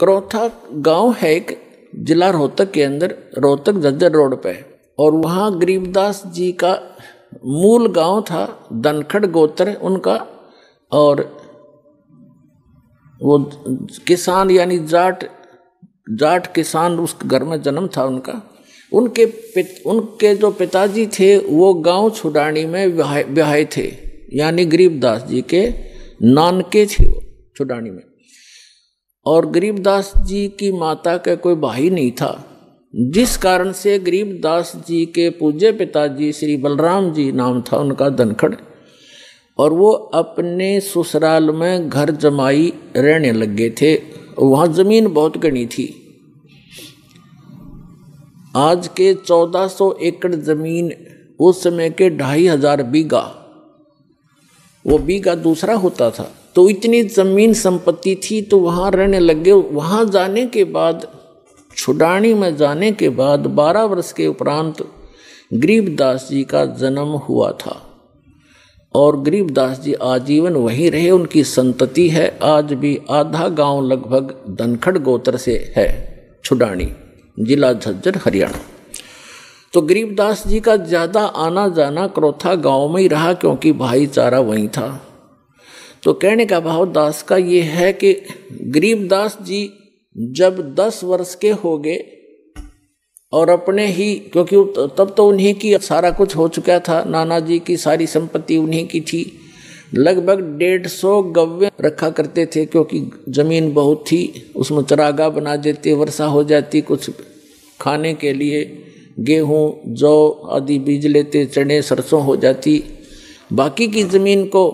करौथा गांव है एक, जिला रोहतक के अंदर, रोहतक झज्जर रोड पे। और वहाँ गरीबदास जी का मूल गांव था, धनखड़ गोत्र उनका। और वो किसान यानी जाट किसान उस घर में जन्म था उनका। उनके जो पिताजी थे वो गांव छुडानी में ब्याहे थे, यानी गरीबदास जी के नानके थे वो छुडानी में। और गरीबदास जी की माता का कोई भाई नहीं था, जिस कारण से गरीबदास जी के पूज्य पिताजी श्री बलराम जी नाम था उनका धनखड़। और वो अपने ससुराल में घर जमाई रहने लग गए थे। वहाँ जमीन बहुत घनी थी, आज के 1400 एकड़ जमीन, उस समय के 2500 बीघा, वो बीघा दूसरा होता था। तो इतनी जमीन संपत्ति थी, तो वहाँ रहने लग गए। वहाँ जाने के बाद, छुडानी में जाने के बाद 12 वर्ष के उपरांत गरीबदास जी का जन्म हुआ था। और गरीबदास जी आजीवन वहीं रहे, उनकी संतति है आज भी। आधा गांव लगभग धनखड़ गोत्र से है, छुडानी, जिला झज्जर, हरियाणा। तो गरीबदास जी का ज़्यादा आना जाना करौथा गांव में ही रहा, क्योंकि भाईचारा वहीं था। तो कहने का भाव दास का ये है कि गरीबदास जी जब 10 वर्ष के हो गए और अपने ही, क्योंकि तब तो उन्हीं की सारा कुछ हो चुका था, नाना जी की सारी संपत्ति उन्हीं की थी। लगभग 150 गव्य रखा करते थे, क्योंकि जमीन बहुत थी। उसमें चरागाह बना देते, वर्षा हो जाती, कुछ खाने के लिए गेहूँ जौ आदि बीज लेते, चने सरसों हो जाती। बाकी की जमीन को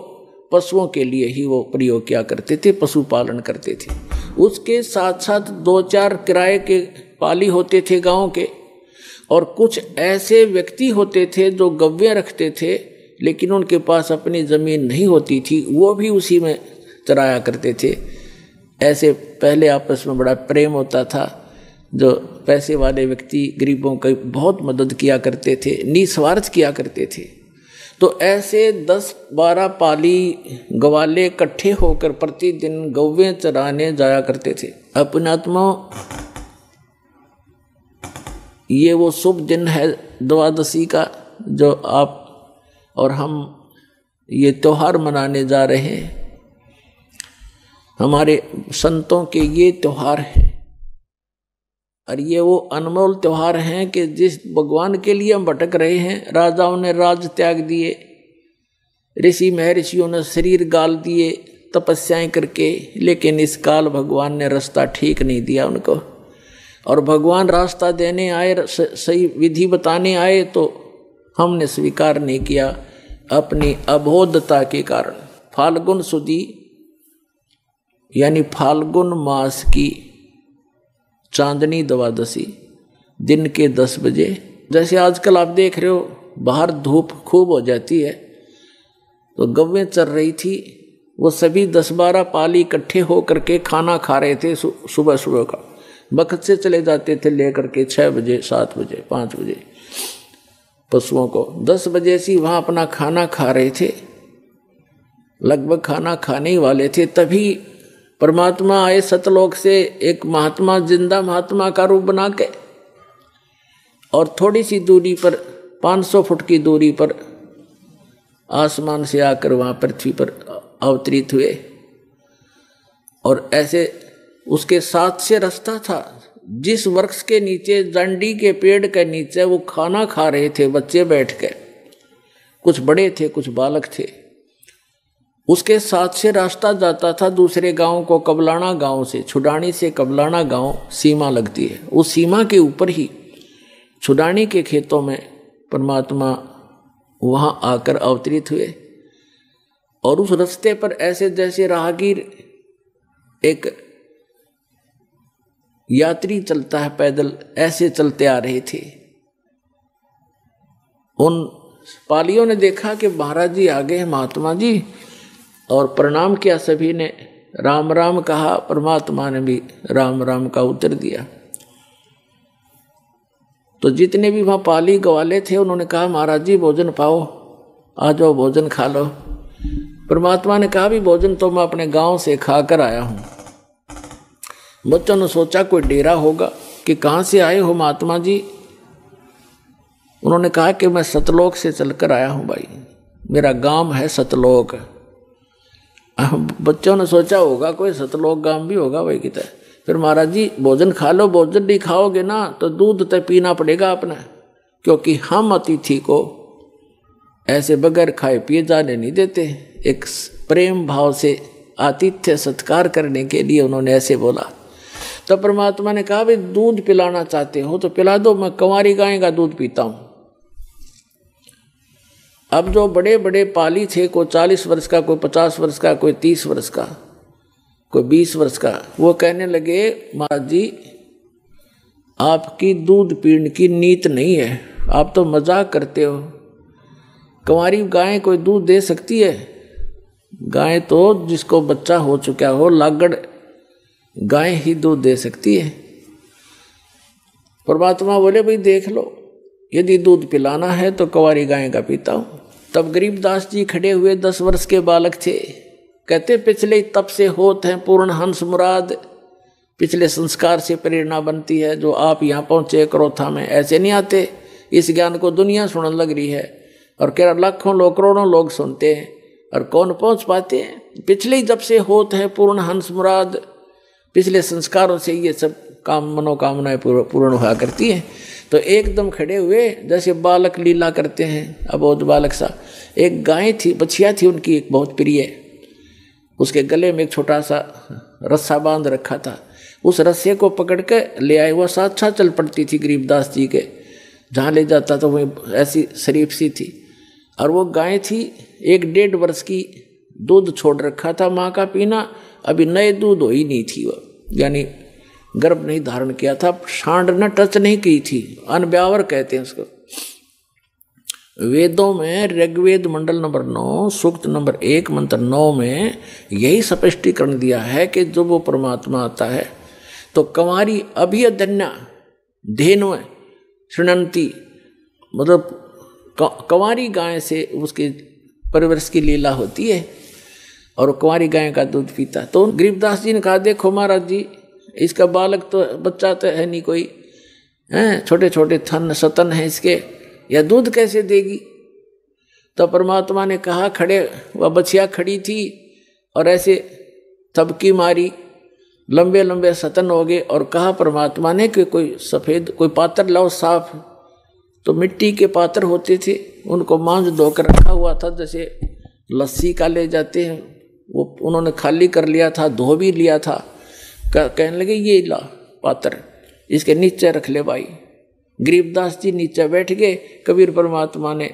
पशुओं के लिए ही वो प्रयोग किया करते थे, पशुपालन करते थे। उसके साथ साथ 2-4 किराए के पाली होते थे गांव के। और कुछ ऐसे व्यक्ति होते थे जो गव्य रखते थे, लेकिन उनके पास अपनी ज़मीन नहीं होती थी, वो भी उसी में चराया करते थे। ऐसे पहले आपस में बड़ा प्रेम होता था। जो पैसे वाले व्यक्ति गरीबों की बहुत मदद किया करते थे, निस्वार्थ किया करते थे। तो ऐसे 10-12 पाली गवाले इकट्ठे होकर प्रतिदिन गौवें चराने जाया करते थे। अपने आत्मा, ये वो शुभ दिन है द्वादशी का, जो आप और हम ये त्योहार मनाने जा रहे हैं। हमारे संतों के ये त्योहार है, और ये वो अनमोल त्योहार हैं कि जिस भगवान के लिए हम भटक रहे हैं। राजाओं ने राज त्याग दिए, ऋषि महर्षियों ने शरीर गाल दिए तपस्याएं करके, लेकिन इस काल भगवान ने रास्ता ठीक नहीं दिया उनको। और भगवान रास्ता देने आए, सही विधि बताने आए, तो हमने स्वीकार नहीं किया अपनी अबोधता के कारण। फाल्गुन सुदी यानी फाल्गुन मास की चांदनी द्वादशी दिन के 10 बजे, जैसे आजकल आप देख रहे हो बाहर धूप खूब हो जाती है, तो गव्वें चल रही थी। वो सभी 10-12 पाली इकट्ठे होकर के खाना खा रहे थे। सुबह सुबह का वक्त से चले जाते थे लेकर के 6 बजे, 7 बजे, 5 बजे पशुओं को। 10 बजे से वहाँ अपना खाना खा रहे थे, लगभग खाना खाने ही वाले थे। तभी परमात्मा आए सतलोक से, एक महात्मा, जिंदा महात्मा का रूप बना के, और थोड़ी सी दूरी पर, 500 फुट की दूरी पर आसमान से आकर वहाँ पृथ्वी पर अवतरित हुए। और ऐसे उसके साथ से रास्ता था, जिस वृक्ष के नीचे, जंडी के पेड़ के नीचे वो खाना खा रहे थे बच्चे बैठ के, कुछ बड़े थे कुछ बालक थे। उसके साथ से रास्ता जाता था दूसरे गांव को, कबलाना गांव से, छुडानी से कबलाना गांव सीमा लगती है। उस सीमा के ऊपर ही छुडानी के खेतों में परमात्मा वहां आकर अवतरित हुए। और उस रास्ते पर ऐसे जैसे राहगीर, एक यात्री चलता है पैदल, ऐसे चलते आ रहे थे। उन पालियों ने देखा कि महाराज जी आ गए हैं, महात्मा जी, और प्रणाम किया। सभी ने राम राम कहा, परमात्मा ने भी राम राम का उत्तर दिया। तो जितने भी वहाँ पाली गवाले थे उन्होंने कहा, महाराज जी भोजन पाओ, आ जाओ भोजन खा लो। परमात्मा ने कहा, भी भोजन तो मैं अपने गांव से खा कर आया हूँ, बच्चों ने सोचा कोई डेरा होगा कि कहाँ से आए हो महात्मा जी। उन्होंने कहा कि मैं सतलोक से चलकर आया हूँ भाई, मेरा गांव है सतलोक। बच्चों ने सोचा होगा कोई सतलोक गांव भी होगा भाई कितना। फिर महाराज जी भोजन खा लो, भोजन नहीं खाओगे ना तो दूध तो पीना पड़ेगा अपना, क्योंकि हम अतिथि को ऐसे बगैर खाए पिए जाने नहीं देते। एक प्रेम भाव से आतिथ्य सत्कार करने के लिए उन्होंने ऐसे बोला। तो परमात्मा ने कहा भाई दूध पिलाना चाहते हो तो पिला दो, मैं कंवारी गाय का दूध पीता हूँ। अब जो बड़े बड़े पाली थे, कोई 40 वर्ष का, कोई 50 वर्ष का, कोई 30 वर्ष का, कोई 20 वर्ष का, वो कहने लगे महाराज जी आपकी दूध पीने की नीत नहीं है, आप तो मजाक करते हो। कंवारी गाय कोई दूध दे सकती है? गाय तो जिसको बच्चा हो चुका हो, लागड़ गाय ही दूध दे सकती है। परमात्मा बोले भाई देख लो, यदि दूध पिलाना है तो कंवारी गाय का पीता हूं। तब गरीबदास जी खड़े हुए, 10 वर्ष के बालक थे। कहते पिछले तप से होत हैं पूर्ण हंस मुराद। पिछले संस्कार से प्रेरणा बनती है। जो आप यहाँ पहुँचे क्रोथा में, ऐसे नहीं आते। इस ज्ञान को दुनिया सुनने लग रही है और कह लाखों लोग करोड़ों लोग सुनते हैं और कौन पहुँच पाते हैं। पिछले जब से होत है पूर्ण हंस मुराद, पिछले संस्कारों से ये सब काम मनोकामनाएं पूर्ण हुआ करती हैं। तो एकदम खड़े हुए जैसे बालक लीला करते हैं, अबोध बालक सा। एक गाय थी, बछिया थी उनकी एक बहुत प्रिय, उसके गले में एक छोटा सा रस्सा बांध रखा था। उस रस्से को पकड़ के ले आए, वह साथ साथ चल पड़ती थी गरीबदास जी के, जहाँ ले जाता तो वह ऐसी शरीफ सी थी। और वो गाय थी 1-1.5 वर्ष की, दूध छोड़ रखा था माँ का पीना, अभी नए दूध हो ही नहीं थी वह, यानी गर्भ नहीं धारण किया था, सांड न टच नहीं की थी, अनब्यावर कहते हैं उसको। वेदों में ऋग्वेद मंडल नंबर 9 सूक्त नंबर 1 मंत्र 9 में यही स्पष्टीकरण दिया है कि जब वो परमात्मा आता है तो कंवारी अभियधन्या धेनु शृणंती, मतलब कंवारी गाय से उसकी परिवर्ष की लीला होती है और कंवारी गाय का दूध पीता। तो गरीबदास जी ने कहा देखो महाराज जी, इसका बालक तो बच्चा तो है नहीं कोई, हैं छोटे छोटे थन सतन है इसके, या दूध कैसे देगी। तो परमात्मा ने कहा, खड़े वह बछिया खड़ी थी और ऐसे थपकी मारी, लंबे लंबे सतन हो गए। और कहा परमात्मा ने कि कोई सफ़ेद कोई पात्र लाओ साफ। तो मिट्टी के पात्र होते थे, उनको मांझ धोकर रखा हुआ था, जैसे लस्सी का ले जाते हैं, वो उन्होंने खाली कर लिया था, धो भी लिया था। कहने लगे ये ला पात्र, इसके नीचे रख ले भाई। गरीबदास जी नीचे बैठ गए। कबीर परमात्मा ने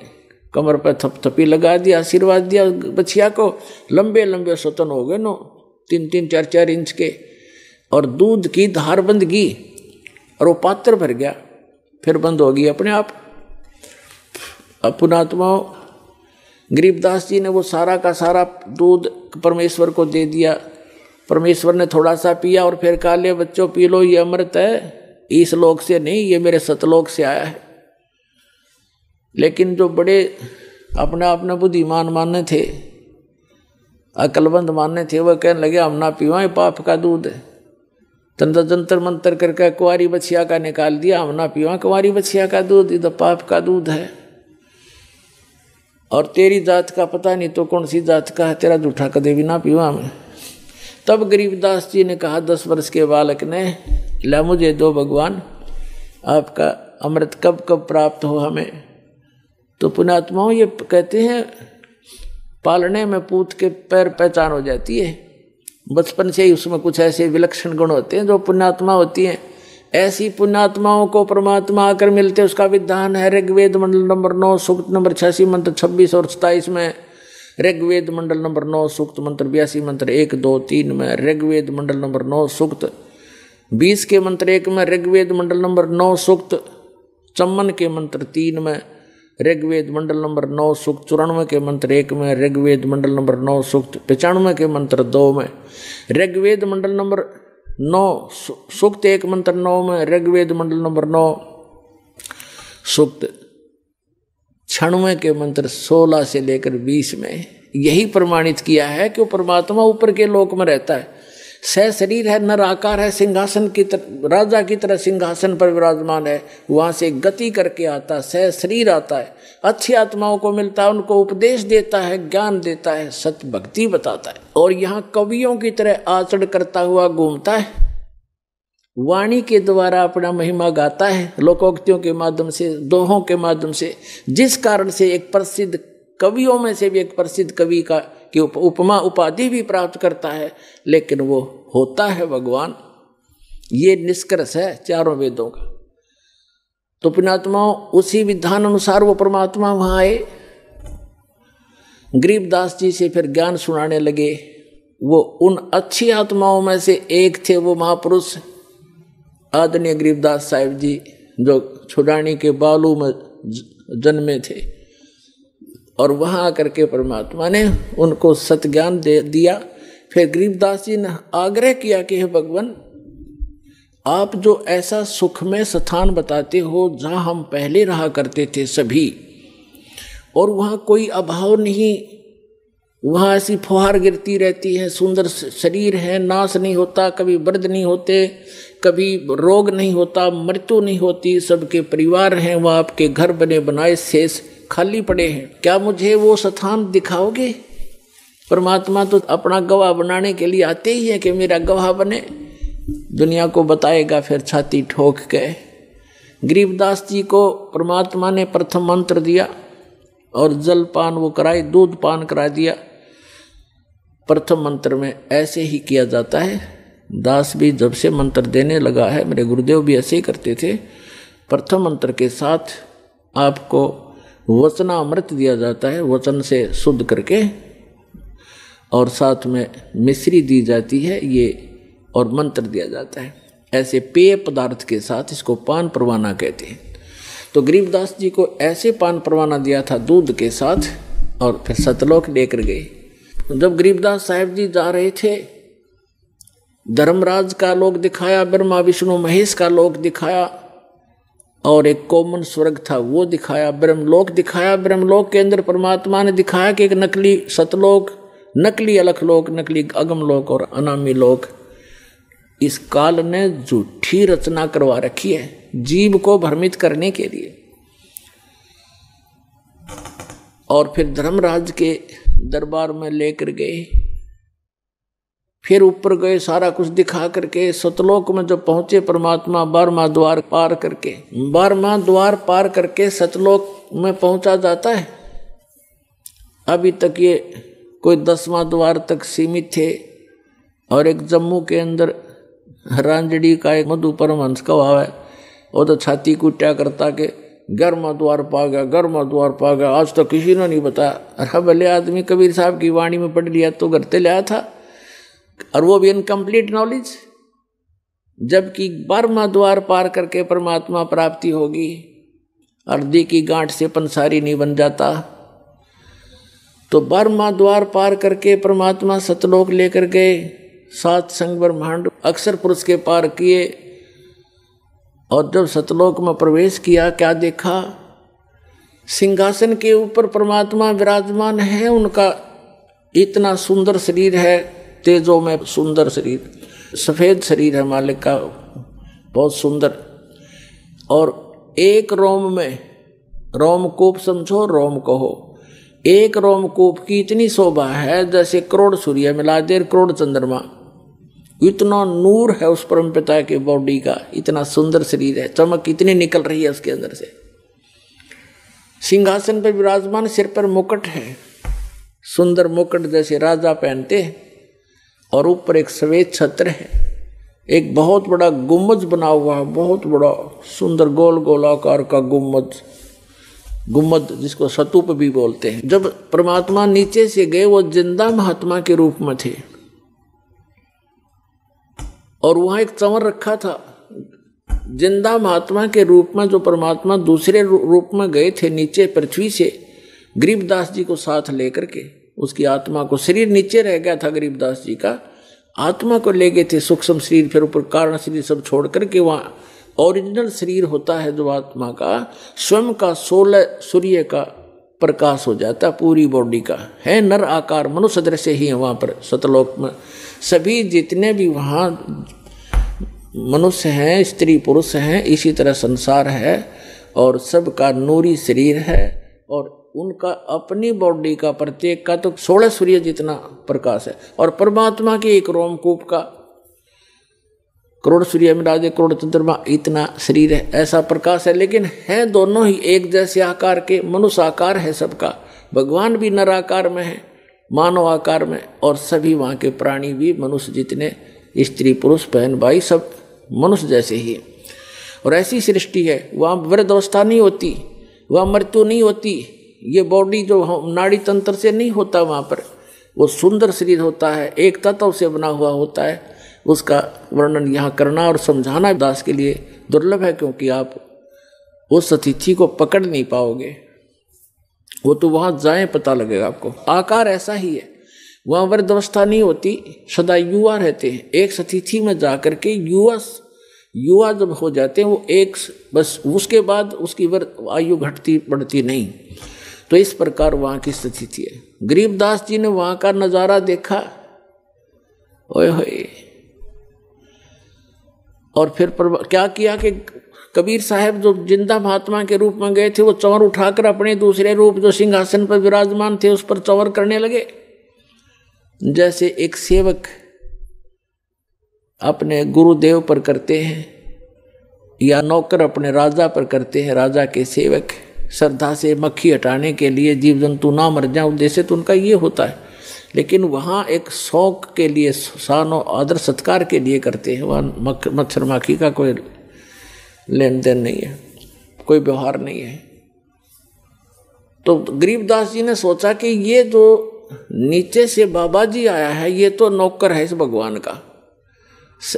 कमर पर थपथपी लगा दिया, आशीर्वाद दिया बछिया को। लंबे लंबे सतन हो गए, 3-3, 4-4 इंच के, और दूध की धार बंद गई और वो पात्र भर गया, फिर बंद हो गई अपने आप। अब पुणात्मा गरीबदास जी ने वो सारा का सारा दूध परमेश्वर को दे दिया। परमेश्वर ने थोड़ा सा पिया और फिर कहा ले बच्चों पी लो, ये अमृत है, इस लोक से नहीं, ये मेरे सतलोक से आया है। लेकिन जो बड़े अपने आप में बुद्धिमान मानने थे, अकलबंद मानने थे, वह कहने लगे हम ना पीवाएं, पाप का दूध है। जंतर मंतर करके कुंवारी बछिया का निकाल दिया, हम ना पीवाएं कुंवारी बछिया का दूध, ये तो पाप का दूध है। और तेरी जात का पता नहीं तो कौन सी जात का है, तेरा जूठा कदे भी ना पीवा मैं। तब गरीबदास जी ने कहा 10 वर्ष के बालक ने, ला मुझे दो भगवान, आपका अमृत कब कब प्राप्त हो हमें। तो पुण्यात्माओं ये कहते हैं पालने में पूत के पैर पहचान हो जाती है। बचपन से ही उसमें कुछ ऐसे विलक्षण गुण होते हैं जो पुण्यात्मा होती हैं। ऐसी पुण्यात्माओं को परमात्मा आकर मिलते, उसका विधान है ऋग्वेद मंडल नंबर 9 सूक्त नंबर 86 मंत्र 26 और 27 में, ऋग्वेद मंडल नंबर 9 सूक्त मंत्र 82 मंत्र 1, 2, 3 में, ऋग्वेद मंडल नंबर 9 सूक्त 20 के मंत्र 1 में, ऋग्वेद मंडल नंबर 9 सूक्त 54 के मंत्र 3 में, ऋग्वेद मंडल नंबर 9 सूक्त 94 के मंत्र 1 में, ऋग्वेद मंडल नंबर 9 सूक्त 95 के मंत्र 2 में, ऋग्वेद मंडल नंबर 9 सूक्त 1 मंत्र 9 में, ऋग्वेद मंडल नंबर 9 सूक्त 96 के मंत्र 16 से लेकर 20 में। यही प्रमाणित किया है कि वो परमात्मा ऊपर के लोक में रहता है। सह शरीर है, नर आकार है, सिंहासन की तरह, राजा की तरह सिंहासन पर विराजमान है। वहां से गति करके आता, सह शरीर आता है, अच्छी आत्माओं को मिलता है, उनको उपदेश देता है, ज्ञान देता है, सत्य भक्ति बताता है। और यहाँ कवियों की तरह आचरण करता हुआ घूमता है, वाणी के द्वारा अपना महिमा गाता है, लोकोक्तियों के माध्यम से, दोहों के माध्यम से, जिस कारण से एक प्रसिद्ध कवियों में से भी एक प्रसिद्ध कवि का की उपमा उपाधि भी प्राप्त करता है, लेकिन वो होता है भगवान। ये निष्कर्ष है चारों वेदों का। तो पुण्यात्माओं, उसी विधान अनुसार वो परमात्मा वहां आए, गरीबदास जी से फिर ज्ञान सुनाने लगे। वो उन अच्छी आत्माओं में से एक थे, वो महापुरुष आदरणीय गरीबदास साहिब जी, जो छुड़ानी के बालू में जन्मे थे। और वहां आकर के परमात्मा ने उनको सतज्ञान दे दिया। फिर गरीबदास जी ने आग्रह किया कि हे भगवान, आप जो ऐसा सुखमय स्थान बताते हो जहाँ हम पहले रहा करते थे सभी, और वहाँ कोई अभाव नहीं, वहाँ ऐसी फुहार गिरती रहती है, सुंदर शरीर है, नाश नहीं होता, कभी वृद्ध नहीं होते, कभी रोग नहीं होता, मृत्यु नहीं होती, सबके परिवार हैं, वहाँ आपके घर बने बनाए शेष खाली पड़े हैं, क्या मुझे वो स्थान दिखाओगे? परमात्मा तो अपना गवाह बनाने के लिए आते ही है कि मेरा गवाह बने, दुनिया को बताएगा। फिर छाती ठोक के गरीबदास जी को परमात्मा ने प्रथम मंत्र दिया और जल पान वो कराए, दूध पान करा दिया। प्रथम मंत्र में ऐसे ही किया जाता है। दास भी जब से मंत्र देने लगा है, मेरे गुरुदेव भी ऐसे ही करते थे। प्रथम मंत्र के साथ आपको वचनामृत दिया जाता है, वचन से शुद्ध करके, और साथ में मिश्री दी जाती है ये, और मंत्र दिया जाता है ऐसे पेय पदार्थ के साथ। इसको पान परवाना कहते हैं। तो गरीबदास जी को ऐसे पान परवाना दिया था दूध के साथ, और फिर सतलोक लेकर गए। जब गरीबदास साहिब जी जा रहे थे, धर्मराज का लोक दिखाया, ब्रह्मा विष्णु महेश का लोक दिखाया, और एक कॉमन स्वर्ग था वो दिखाया, ब्रह्मलोक दिखाया। ब्रह्मलोक के अंदर परमात्मा ने दिखाया कि एक नकली सतलोक, नकली अलखलोक, नकली अगमलोक और अनामी लोक। इस काल ने झूठी रचना करवा रखी है जीव को भ्रमित करने के लिए। और फिर धर्मराज के दरबार में लेकर गए, फिर ऊपर गए, सारा कुछ दिखा करके सतलोक में जब पहुंचे परमात्मा, 12वां द्वार पार करके, 12वां द्वार पार करके सतलोक में पहुंचा जाता है। अभी तक ये कोई 10वां द्वार तक सीमित थे। और एक जम्मू के अंदर रांजड़ी का एक मधु परमहंस का भाव है, वो तो छाती कुट्या करता के 11वां द्वार पा गया, 11वां द्वार पा गया, आज तक किसी ने नहीं बताया। अरे भले आदमी कबीर साहब की वाणी में पढ़ लिया तो घर ते लाया था, और वो भी इनकम्प्लीट नॉलेज। जबकि 12वां द्वार पार करके परमात्मा प्राप्ति होगी। अर्धी की गांठ से पंसारी नहीं बन जाता। तो 12वां द्वार पार करके परमात्मा सतलोक लेकर गए, 7 संग ब्रह्मांड अक्षर पुरुष के पार किए। और जब सतलोक में प्रवेश किया, क्या देखा? सिंहासन के ऊपर परमात्मा विराजमान है। उनका इतना सुंदर शरीर है, तेजों में सुंदर शरीर, सफेद शरीर है मालिक का, बहुत सुंदर। और एक रोम में, रोमकूप समझो, रोम कहो, एक रोमकूप की इतनी शोभा है जैसे करोड़ सूर्य मिला दे, करोड़ चंद्रमा। इतना नूर है उस परम पिता के बॉडी का, इतना सुंदर शरीर है, चमक इतनी निकल रही है उसके अंदर से। सिंहासन पर विराजमान, सिर पर मुकुट है, सुंदर मुकुट जैसे राजा पहनते हैं। और ऊपर एक सफेद छत्र है, एक बहुत बड़ा गुम्बज बना हुआ है, बहुत बड़ा सुंदर गोल गोल आकार का गुम्बज, गुम्बद जिसको स्तूप भी बोलते हैं। जब परमात्मा नीचे से गए, वो जिंदा महात्मा के रूप में थे। और वहां एक चंवर रखा था, जिंदा महात्मा के रूप में जो परमात्मा दूसरे रूप में गए थे नीचे पृथ्वी से, गरीबदास जी को साथ लेकर के, उसकी आत्मा को, शरीर नीचे रह गया था गरीबदास जी का, आत्मा को ले गए थे सूक्ष्म शरीर, फिर ऊपर कारण शरीर सब छोड़ करके वहाँ ओरिजिनल शरीर होता है जो आत्मा का, स्वयं का 16 सूर्य का प्रकाश हो जाता पूरी बॉडी का है। नर आकार मनुष्य दृश्य ही है वहाँ पर सतलोक में सभी जितने भी वहाँ मनुष्य हैं, स्त्री पुरुष हैं, इसी तरह संसार है और सबका नूरी शरीर है और उनका अपनी बॉडी का प्रत्येक का तो 16 सूर्य जितना प्रकाश है और परमात्मा के एक रोमकूप का करोड़ सूर्य में राजे करोड़ चंद्रमा इतना शरीर है, ऐसा प्रकाश है। लेकिन है दोनों ही एक जैसे आकार के, मनुष्य आकार है सबका, भगवान भी नर आकार में है, मानव आकार में, और सभी वहाँ के प्राणी भी मनुष्य जितने, स्त्री पुरुष बहन भाई सब मनुष्य जैसे ही। और ऐसी सृष्टि है, वहाँ वृद्धावस्था नहीं होती, वहाँ मृत्यु नहीं होती, ये बॉडी जो नाड़ी तंत्र से नहीं होता वहाँ पर, वो सुंदर शरीर होता है, एक तत्व से बना हुआ होता है। उसका वर्णन यहाँ करना और समझाना दास के लिए दुर्लभ है, क्योंकि आप उस अतिथि को पकड़ नहीं पाओगे, वो तो वहाँ जाए पता लगेगा आपको। आकार ऐसा ही है, वहाँ वृद्धावस्था नहीं होती, सदा युवा रहते हैं। एक सतिथि में जाकर के युवा जब हो जाते हैं वो एक बस, उसके बाद उसकी आयु घटती बढ़ती नहीं। तो इस प्रकार वहाँ की स्थिति है। गरीबदास जी ने वहाँ का नज़ारा देखा, ओए होए, और फिर क्या किया कि कबीर साहब जो जिंदा महात्मा के रूप में गए थे, वो चंवर उठाकर अपने दूसरे रूप जो सिंहासन पर विराजमान थे उस पर चंवर करने लगे। जैसे एक सेवक अपने गुरुदेव पर करते हैं या नौकर अपने राजा पर करते हैं, राजा के सेवक श्रद्धा से मक्खी हटाने के लिए, जीव जंतु ना मर जाए उद्देश्य तो उनका ये होता है। लेकिन वहाँ एक शौक के लिए, शान और आदर सत्कार के लिए करते हैं। वहाँ मच्छर माखी का कोई लेन देन नहीं है, कोई व्यवहार नहीं है। तो गरीबदास जी ने सोचा कि ये जो नीचे से बाबा जी आया है, ये तो नौकर है इस भगवान का,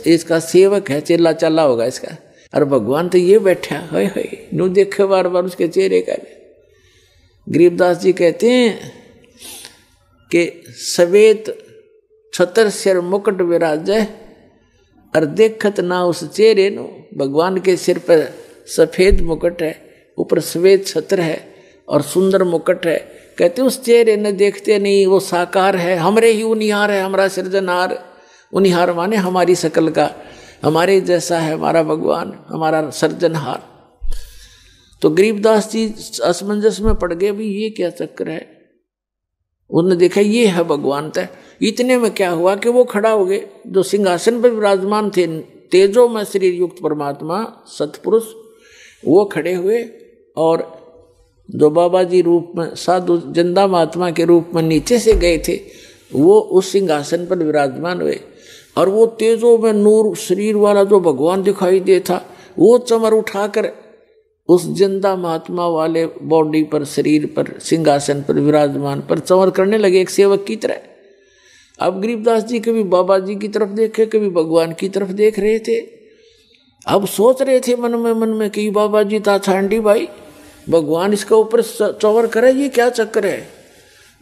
इसका सेवक है, चेला चला होगा इसका, और भगवान तो ये बैठा है, नू देखे बार बार उसके चेहरे का। गरीबदास जी कहते हैं कि सवेत छतर सिर मुकुट विराजे और देखत ना उस चेहरे नो। भगवान के सिर पर सफेद मुकुट है, ऊपर सफेद छत्र है और सुंदर मुकुट है। कहते उस चेहरे ने देखते नहीं, वो साकार है, हमरे ही उनिहार है, हमारा सृजनहार। उनिहार माने हमारी शकल का, हमारे जैसा है हमारा भगवान, हमारा सृजनहार। तो गरीबदास जी असमंजस में पड़ गए, भी ये क्या चक्कर है। उन्होंने देखा ये है भगवान तय। इतने में क्या हुआ कि वो खड़ा हो गए, जो सिंहासन पर विराजमान थे तेजो में शरीर युक्त परमात्मा सतपुरुष, वो खड़े हुए, और जो बाबा जी रूप में साधु जिंदा महात्मा के रूप में नीचे से गए थे, वो उस सिंहासन पर विराजमान हुए। और वो तेजो में नूर शरीर वाला जो भगवान दिखाई दे था, वो चमर उठाकर उस जिंदा महात्मा वाले बॉडी पर, शरीर पर, सिंहासन पर विराजमान पर चंवर करने लगे एक सेवक की तरह। अब गरीबदास जी कभी बाबा जी की तरफ देखे, कभी भगवान की तरफ देख रहे थे। अब सोच रहे थे मन में कि बाबा जी ता छांडी भाई, भगवान इसका ऊपर चंवर करे, ये क्या चक्कर है।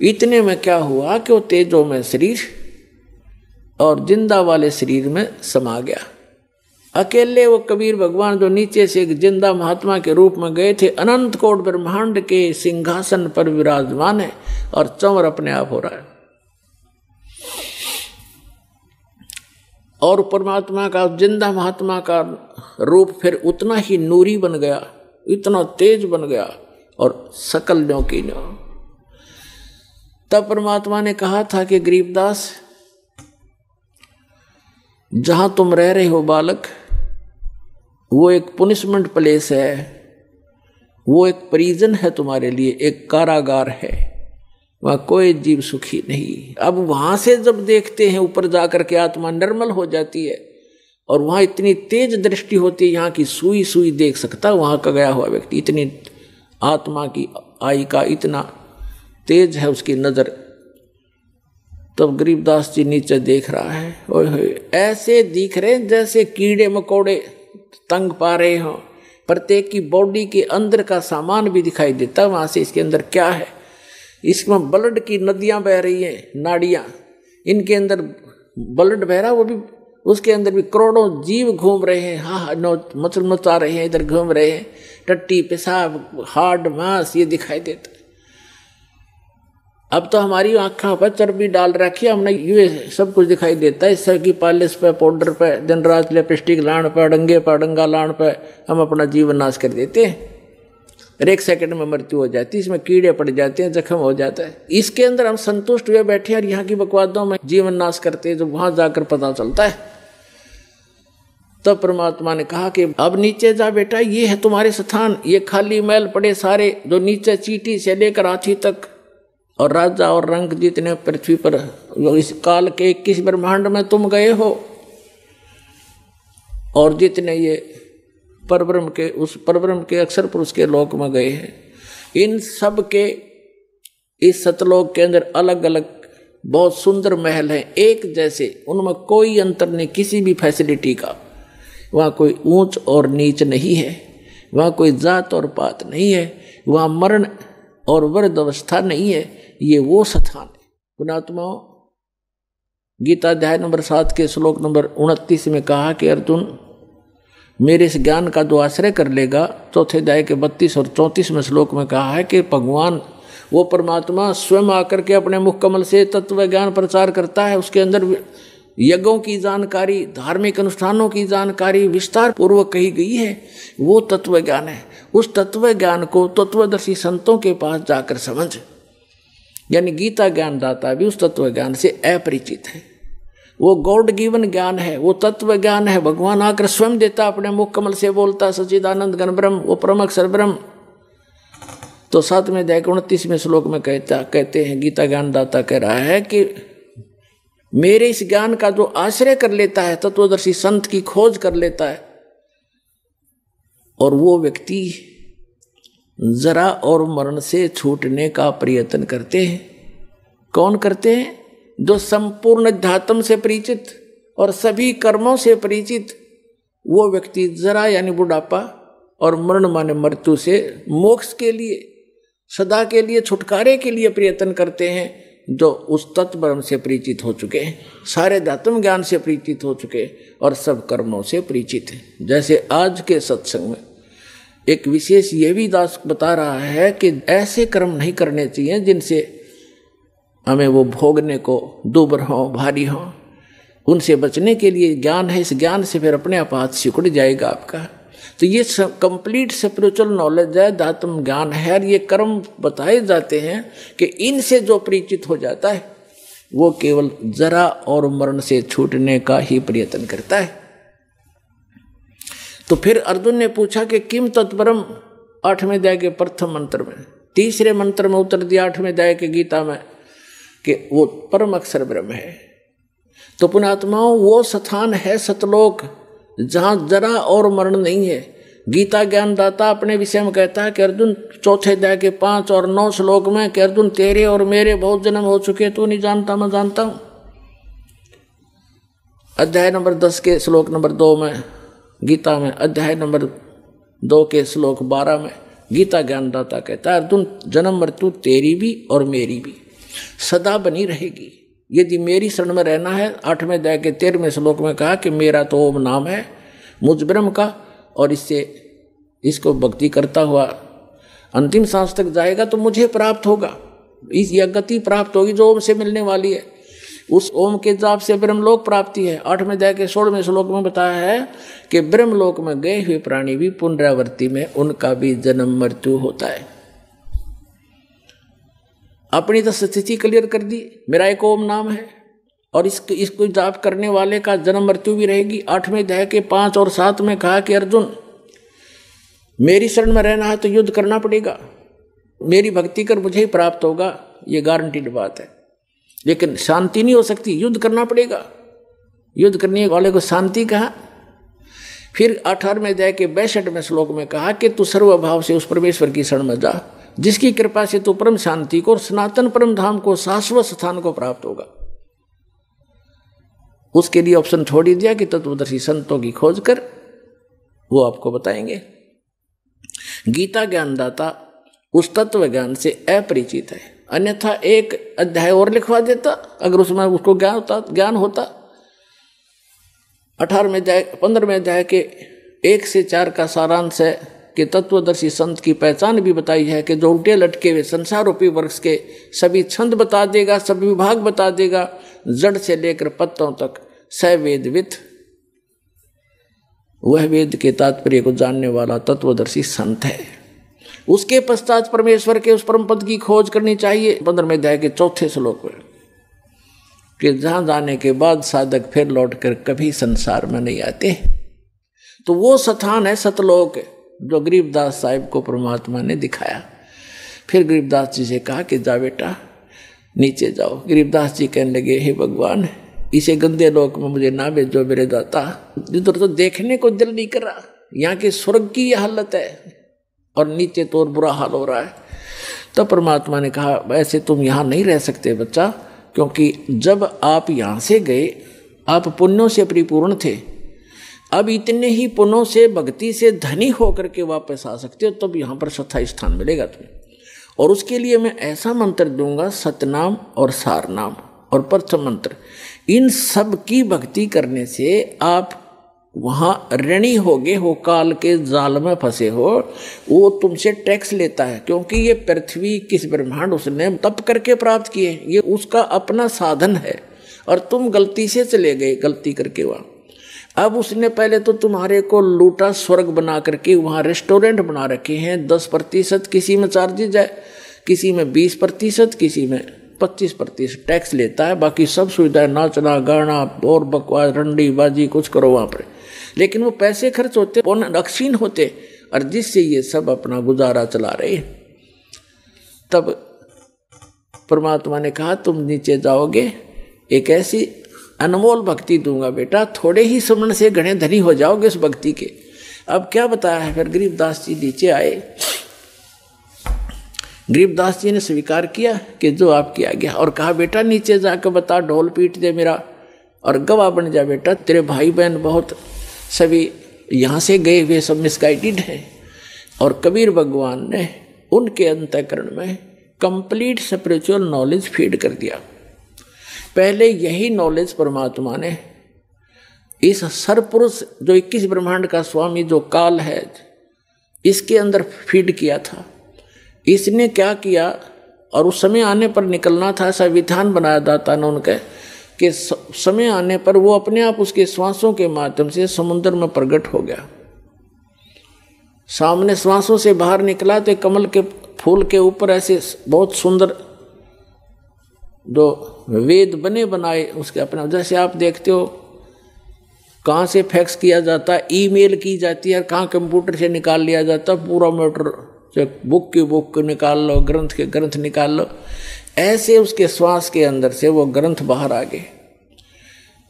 इतने में क्या हुआ कि वो तेजो में शरीर और जिंदा वाले शरीर में समा गया। अकेले वो कबीर भगवान जो नीचे से एक जिंदा महात्मा के रूप में गए थे, अनंत कोट ब्रह्मांड के सिंहासन पर विराजमान है और चंवर अपने आप हो रहा है। और परमात्मा का, जिंदा महात्मा का रूप फिर उतना ही नूरी बन गया, इतना तेज बन गया और सकल न्यों की न्यों। तब परमात्मा ने कहा था कि गरीबदास, जहां तुम रह रहे हो बालक, वो एक पुनिशमेंट प्लेस है, वो एक प्रिजन है तुम्हारे लिए, एक कारागार है, वहाँ कोई जीव सुखी नहीं। अब वहाँ से जब देखते हैं ऊपर जाकर के आत्मा निर्मल हो जाती है, और वहाँ इतनी तेज दृष्टि होती है, यहाँ की सुई सुई देख सकता वहाँ का गया हुआ व्यक्ति, इतनी आत्मा की आई का इतना तेज है उसकी नज़र। तब गरीबदास जी नीचे देख रहा है, ओए ऐसे दिख रहे जैसे कीड़े मकोड़े तंग पा रहे हो, प्रत्येक की बॉडी के अंदर का सामान भी दिखाई देता वहाँ से, इसके अंदर क्या है। इसमें ब्लड की नदियाँ बह रही हैं, नाड़ियाँ, इनके अंदर ब्लड बह रहा, वो भी उसके अंदर भी करोड़ों जीव घूम रहे हैं, हाँ मचल मचा रहे हैं, इधर घूम रहे हैं, टट्टी पेशाब हार्ड मांस ये दिखाई देता है। अब तो हमारी आँखों पर चर्बी डाल रखी है हमने, ये सब कुछ दिखाई देता है। इससे की पॉलिश पे, पाउडर पे, दिन रात लिपस्टिक लाण पे, डंगे पे, डंगा लाण पे हम अपना जीवन नाश कर देते हैं। और 1 सेकंड में मृत्यु हो जाती है, इसमें कीड़े पड़ जाते हैं, जख्म हो जाता है। इसके अंदर हम संतुष्ट हुए बैठे हैं और यहाँ की बकवादों में जीवन नाश करते हैं, जो वहां जाकर पता चलता है। तब परमात्मा ने कहा कि अब नीचे जा बेटा, ये है तुम्हारे स्थान, ये खाली महल पड़े सारे, जो नीचे चींटी से लेकर हाथी तक और राजा और रंक जितने पृथ्वी पर इस काल के 21 ब्रह्मांड में तुम गए हो, और जितने ये परब्रह्म के, उस परब्रह्म के अक्षर पुरुष के लोक में गए हैं, इन सब के इस सतलोक के अंदर अलग अलग बहुत सुंदर महल हैं, एक जैसे, उनमें कोई अंतर नहीं किसी भी फैसिलिटी का। वहाँ कोई ऊंच और नीच नहीं है, वहाँ कोई जात और पात नहीं है, वहाँ मरण और वृद्ध अवस्था नहीं है। ये वो स्थान है। पुणात्माओं, गीता अध्याय नंबर 7 के श्लोक नंबर 29 में कहा कि अर्जुन, मेरे इस ज्ञान का जो आश्रय कर लेगा, चौथे अध्याय के 32 और 34 श्लोक में कहा है कि भगवान वो परमात्मा स्वयं आकर के अपने मुख कमल से तत्व ज्ञान प्रचार करता है। उसके अंदर यज्ञों की जानकारी, धार्मिक अनुष्ठानों की जानकारी विस्तार पूर्वक कही गई है। वो तत्व ज्ञान है। उस तत्व ज्ञान को तत्वदर्शी संतों के पास जाकर समझ, यानी गीता ज्ञान दाता भी उस तत्व ज्ञान से अपरिचित है। वो गॉड गिवन ज्ञान है, वो तत्व ज्ञान है। भगवान आकर स्वयं देता, अपने मुख कमल से बोलता, सच्चिदानंद घन ब्रह्म, वो परम अक्षर ब्रह्म। तो 7वें अध्याय के 29वें श्लोक में कहते हैं, गीता ज्ञान दाता कह रहा है कि मेरे इस ज्ञान का जो आश्रय कर लेता है, तत्वदर्शी संत की खोज कर लेता है, और वो व्यक्ति जरा और मरण से छूटने का प्रयत्न करते हैं। कौन करते हैं? जो संपूर्ण अध्यात्म से परिचित और सभी कर्मों से परिचित वो व्यक्ति जरा यानी बुढ़ापा और मरण माने मृत्यु से मोक्ष के लिए, सदा के लिए, छुटकारे के लिए प्रयत्न करते हैं, जो उस तत्व ब्रह्म से परिचित हो चुके हैं, सारे अध्यात्म ज्ञान से परिचित हो चुके और सब कर्मों से परिचित हैं। जैसे आज के सत्संग में एक विशेष ये भी दास बता रहा है कि ऐसे कर्म नहीं करने चाहिए जिनसे हमें वो भोगने को दुबर हो, भारी हो। उनसे बचने के लिए ज्ञान है, इस ज्ञान से फिर अपने आप हाथ सिकुड़ जाएगा आपका। तो ये कंप्लीट स्पिरिचुअल नॉलेज है, अध्यात्म ज्ञान है। और ये कर्म बताए जाते हैं कि इनसे जो परिचित हो जाता है वो केवल जरा और मरण से छूटने का ही प्रयत्न करता है। तो फिर अर्जुन ने पूछा कि किम तत्परम, 8वें अध्याय के प्रथम मंत्र में, तीसरे मंत्र में उत्तर दिया 8वें अध्याय के गीता में कि वो परम अक्षर ब्रह्म है। तो पुणात्माओं, वो स्थान है सतलोक जहां जरा और मरण नहीं है। गीता ज्ञान दाता अपने विषय में कहता है कि अर्जुन, चौथे अध्याय के 5 और 9 श्लोक में कि अर्जुन, तेरे और मेरे बहुत जन्म हो चुके, तू नहीं जानता, मैं जानता हूं। अध्याय नंबर 10 के श्लोक नंबर 2 में गीता में, अध्याय नंबर 2 के श्लोक 12 में गीता ज्ञान दाता कहता है, अर्जुन, जन्म मृत्यु तेरी भी और मेरी भी सदा बनी रहेगी यदि मेरी शरण में रहना है। 8वें अध्याय के 13वें श्लोक में कहा कि मेरा तो ओम नाम है मुझ ब्रह्म का, और इससे इसको भक्ति करता हुआ अंतिम सांस तक जाएगा तो मुझे प्राप्त होगा, इस यह गति प्राप्त होगी जो ओम से मिलने वाली है। उस ओम के जाप से ब्रह्मलोक प्राप्ति है। 8वें अध्याय के 16वें श्लोक में बताया है कि ब्रह्मलोक में गए हुए प्राणी भी पुनरावृत्ति में उनका भी जन्म मृत्यु होता है। अपनी तो स्थिति क्लियर कर दी, मेरा एक ओम नाम है और इसको जाप करने वाले का जन्म मृत्यु भी रहेगी। 8वें अध्याय के 5 और 7 में कहा कि अर्जुन, मेरी शरण में रहना है तो युद्ध करना पड़ेगा, मेरी भक्ति कर मुझे ही प्राप्त होगा, ये गारंटीड बात है। लेकिन शांति नहीं हो सकती, युद्ध करना पड़ेगा। युद्ध करने वाले को शांति कहा। फिर 18वें अध्याय के 62वें श्लोक में कहा कि तू सर्वभाव से उस परमेश्वर की शरण में जा जिसकी कृपा से तू परम शांति को और सनातन परम धाम को, शाश्वत स्थान को प्राप्त होगा। उसके लिए ऑप्शन छोड़ ही दिया कि तत्वदर्शी संतों की खोज कर वो आपको बताएंगे। गीता ज्ञानदाता उस तत्व ज्ञान से अपरिचित है, अन्यथा एक अध्याय और लिखवा देता अगर उसमें उसको ज्ञान होता। 18वें अध्याय 15वें अध्याय के 1 से 4 का सारांश है कि तत्वदर्शी संत की पहचान भी बताई है कि जो उल्टे लटके हुए संसार रूपी वृक्ष के सभी छंद बता देगा, सभी विभाग बता देगा, जड़ से लेकर पत्तों तक सवेदवित, वह वेद के तात्पर्य को जानने वाला तत्वदर्शी संत है। उसके पश्चात परमेश्वर के उस परम पद की खोज करनी चाहिए। 15वें अध्याय के 4 श्लोक में कि जहां जाने के बाद साधक फिर लौटकर कभी संसार में नहीं आते। तो वो स्थान है सतलोक, जो गरीबदास साहिब को परमात्मा ने दिखाया। फिर गरीबदास जी से कहा कि जा बेटा नीचे जाओ। गरीबदास जी कहने लगे, हे भगवान, इसे गंदे लोक में मुझे ना भेजो मेरे दाता, जिधर तो देखने को दिल नहीं कर रहा। यहाँ के स्वर्ग की यह हालत है और नीचे तो और बुरा हाल हो रहा है। तब परमात्मा ने कहा, वैसे तुम यहाँ नहीं रह सकते बच्चा, क्योंकि जब आप यहाँ से गए आप पुण्यों से परिपूर्ण थे। अब इतने ही पुण्यों से भक्ति से धनी होकर के वापस आ सकते हो, तब यहाँ पर स्थायी स्थान मिलेगा तुम्हें। और उसके लिए मैं ऐसा मंत्र दूंगा, सतनाम और सारनाम और प्रथम मंत्र, इन सब की भक्ति करने से आप वहाँ ऋणी होगे हो, काल के जाल में फंसे हो। वो तुमसे टैक्स लेता है, क्योंकि ये पृथ्वी किस ब्रह्मांड उसने तप करके प्राप्त किए, ये उसका अपना साधन है। और तुम गलती से चले गए, गलती करके वहाँ। अब उसने पहले तो तुम्हारे को लूटा, स्वर्ग बना करके वहाँ रेस्टोरेंट बना रखे हैं। 10% किसी में चार्जेज है, किसी में 20%, किसी में 25% टैक्स लेता है। बाकी सब सुविधाएं, नाचना गाना और बकवास रंडी बाजी कुछ करो वहाँ पर। लेकिन वो पैसे खर्च होते, अक्षीण होते, और जिससे ये सब अपना गुजारा चला रहे। तब परमात्मा ने कहा, तुम नीचे जाओगे, एक ऐसी अनमोल भक्ति दूंगा बेटा, थोड़े ही सुमन से घने धनी हो जाओगे उस भक्ति के। अब क्या बताया है। फिर गरीबदास जी नीचे आए। गरीबदास जी ने स्वीकार किया कि जो आपकी आज्ञा, और कहा बेटा नीचे जाकर बता, ढोल पीट दे मेरा और गवाह बन जा बेटा। तेरे भाई बहन बहुत सभी यहाँ से गए हुए सब मिसगाइडेड हैं। और कबीर भगवान ने उनके अंतःकरण में कंप्लीट स्पिरिचुअल नॉलेज फीड कर दिया। पहले यही नॉलेज परमात्मा ने इस सरपुरुष जो 21 ब्रह्मांड का स्वामी जो काल है, इसके अंदर फीड किया था। इसने क्या किया, और उस समय आने पर निकलना था, ऐसा विधान बनाया दाता ने उनके कि समय आने पर वो अपने आप उसके श्वासों के माध्यम से समुद्र में प्रकट हो गया। सामने श्वासों से बाहर निकला तो कमल के फूल के ऊपर ऐसे बहुत सुंदर जो वेद बने बनाए उसके अपने, जैसे आप देखते हो कहाँ से फैक्स किया जाता है, ईमेल की जाती है, कहाँ कंप्यूटर से निकाल लिया जाता है पूरा मैटर, बुक की बुक निकाल लो, ग्रंथ के ग्रंथ निकाल लो। ऐसे उसके श्वास के अंदर से वो ग्रंथ बाहर आ गए।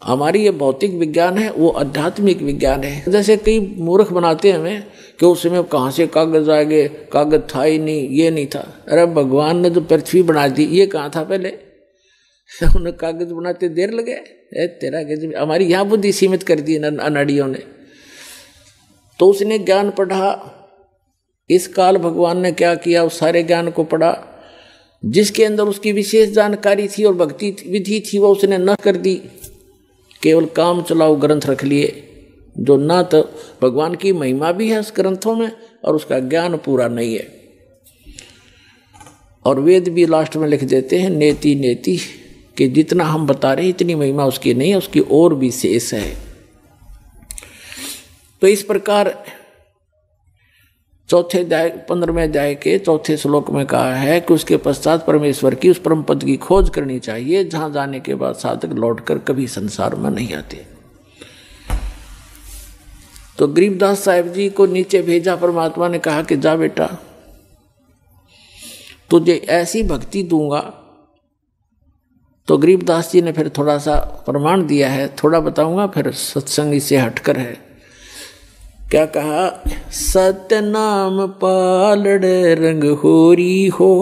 हमारी ये भौतिक विज्ञान है, वो आध्यात्मिक विज्ञान है। जैसे कई मूर्ख बनाते हैं हमें कि उसमें कहाँ से कागज आ गए, कागज था ही नहीं, ये नहीं था। अरे भगवान ने जो पृथ्वी बना दी, ये कहाँ था पहले? उन्हें कागज बनाते देर लगे। तेरा गजब, हमारी यहाँ बुद्धि सीमित कर दी अनाड़ियों ने। तो उसने ज्ञान पढ़ा, इस काल भगवान ने क्या किया, उस सारे ज्ञान को पढ़ा जिसके अंदर उसकी विशेष जानकारी थी और भक्ति विधि थी, वो उसने न कर दी। केवल काम चलाओ ग्रंथ रख लिए, जो ना तो भगवान की महिमा भी है उस ग्रंथों में और उसका ज्ञान पूरा नहीं है। और वेद भी लास्ट में लिख देते हैं नेति नेति, कि जितना हम बता रहे हैं इतनी महिमा उसकी नहीं है, उसकी और भी शेष है। तो इस प्रकार 4 अध्याय 15वें अध्याय के 4 श्लोक में कहा है कि उसके पश्चात परमेश्वर की उस परम पद की खोज करनी चाहिए, जहां जाने के बाद साधक लौटकर कभी संसार में नहीं आते। तो गरीबदास साहिब जी को नीचे भेजा परमात्मा ने, कहा कि जा बेटा तुझे ऐसी भक्ति दूंगा। तो गरीबदास जी ने फिर थोड़ा सा प्रमाण दिया है, थोड़ा बताऊंगा, फिर सत्संग इससे हटकर है। क्या कहा? सतनाम पालड़ रंग होरी हो,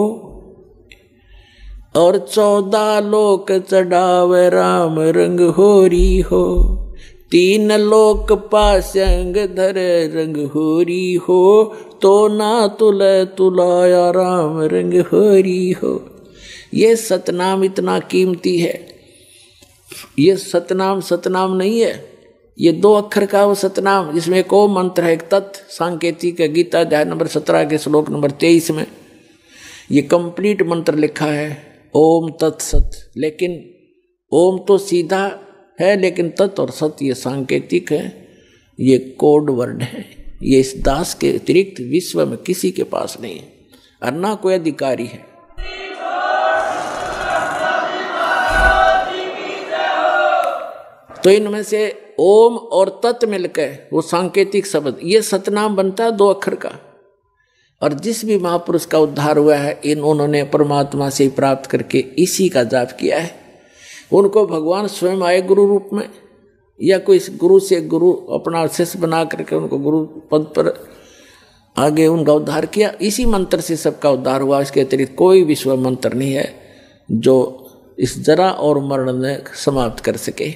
और 14 लोक चढ़ावे राम रंग होरी हो, 3 लोक पासंग धर रंग होरी हो, तो ना तुले तुलाया राम रंग होरी हो। ये सतनाम इतना कीमती है। ये सतनाम सतनाम नहीं है, ये 2 अक्षर का वो सतनाम, जिसमें एक ओम मंत्र है, एक तत् सांकेतिक है। गीता अध्याय नंबर 17 के श्लोक नंबर 23 में ये कंप्लीट मंत्र लिखा है, ओम तत्सत। लेकिन ओम तो सीधा है, लेकिन तत् और सत ये सांकेतिक है, ये कोड वर्ड है। ये इस दास के अतिरिक्त विश्व में किसी के पास नहीं है और ना कोई अधिकारी है। तो इनमें से ओम और तत् मिलकर वो सांकेतिक शब्द, ये सतनाम बनता है 2 अक्षर का। और जिस भी महापुरुष का उद्धार हुआ है, उन्होंने परमात्मा से प्राप्त करके इसी का जाप किया है। उनको भगवान स्वयं आए गुरु रूप में, या कोई गुरु से गुरु अपना शिष्य बना करके उनको गुरु पद पर आगे उनका उद्धार किया। इसी मंत्र से सबका उद्धार हुआ। इसके अतिरिक्त कोई विश्व मंत्र नहीं है जो इस जरा और मरण ने समाप्त कर सके।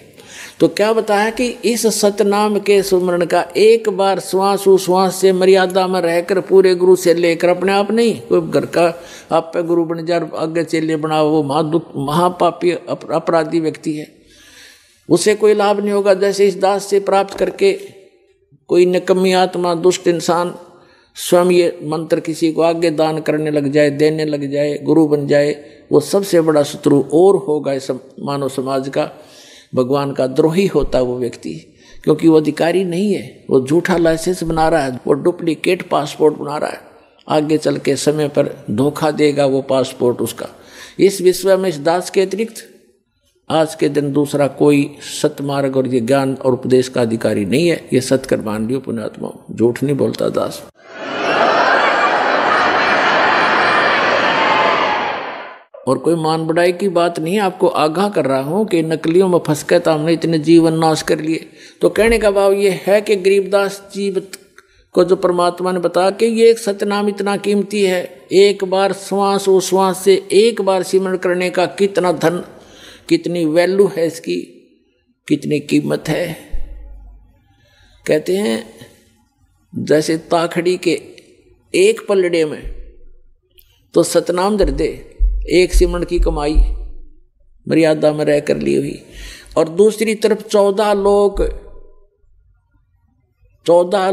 तो क्या बताया कि इस सतनाम के सुमरण का एक बार श्वास उश्वास से मर्यादा में रहकर पूरे गुरु से लेकर, अपने आप नहीं, कोई घर का आप पे गुरु बन जाए आगे चेले बनाओ, वो महापापी अपराधी व्यक्ति है, उसे कोई लाभ नहीं होगा। जैसे इस दास से प्राप्त करके कोई निकम्मी आत्मा दुष्ट इंसान स्वयं ये मंत्र किसी को आगे दान करने लग जाए, देने लग जाए, गुरु बन जाए, वो सबसे बड़ा शत्रु और होगा इस मानव समाज का। भगवान का द्रोही होता है वो व्यक्ति, क्योंकि वो अधिकारी नहीं है, वो झूठा लाइसेंस बना रहा है, वो डुप्लीकेट पासपोर्ट बना रहा है। आगे चल के समय पर धोखा देगा वो पासपोर्ट उसका। इस विश्व में इस दास के अतिरिक्त आज के दिन दूसरा कोई सतमार्ग और ये ज्ञान और उपदेश का अधिकारी नहीं है। ये सत्कर मान लियो पुण्यात्मा, झूठ नहीं बोलता दास। और कोई मान बढ़ाई की बात नहीं, आपको आगाह कर रहा हूं कि नकलियों में फंस के तो हमने इतने जीवन नाश कर लिए। तो कहने का भाव ये है कि गरीबदास जी को जो परमात्मा ने बताया कि ये एक सतनाम इतना कीमती है, एक बार श्वास उश्वास से एक बार सिमरण करने का कितना धन, कितनी वैल्यू है इसकी, कितनी कीमत है। कहते हैं जैसे ताखड़ी के एक पलड़े में तो सतनाम दर दे, एक सिमरण की कमाई मर्यादा में रह कर ली हुई, और दूसरी तरफ 14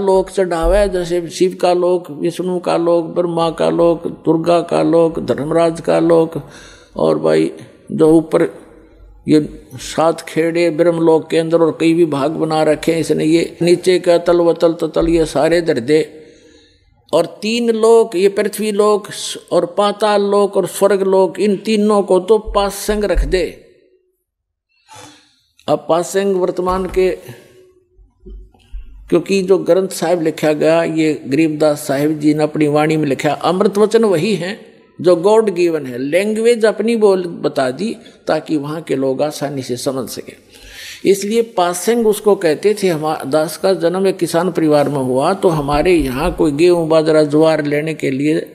लोक चढ़ावे, जैसे शिव का लोक, विष्णु का लोक, ब्रह्मा का लोक, दुर्गा का लोक, धर्मराज का लोक, और भाई जो ऊपर ये 7 खेड़े ब्रह्मलोक के अंदर और कई भी भाग बना रखे हैं इसने, ये नीचे का तल वतल ततल ये सारे दर दे। और 3 लोक, ये पृथ्वी लोक और पाताल लोक और स्वर्ग लोक, इन तीनों को तो पासंग रख दे। अब पासंग वर्तमान के, क्योंकि जो ग्रंथ साहिब लिखा गया ये गरीबदास साहिब जी ने अपनी वाणी में लिखा, अमृत वचन वही है जो गॉड गिवन है। लैंग्वेज अपनी बोल बता दी ताकि वहाँ के लोग आसानी से समझ सके। इसलिए पासंग उसको कहते थे। हमारा दास का जन्म एक किसान परिवार में हुआ, तो हमारे यहाँ कोई गेहूँ बाजरा ज्वार लेने के लिए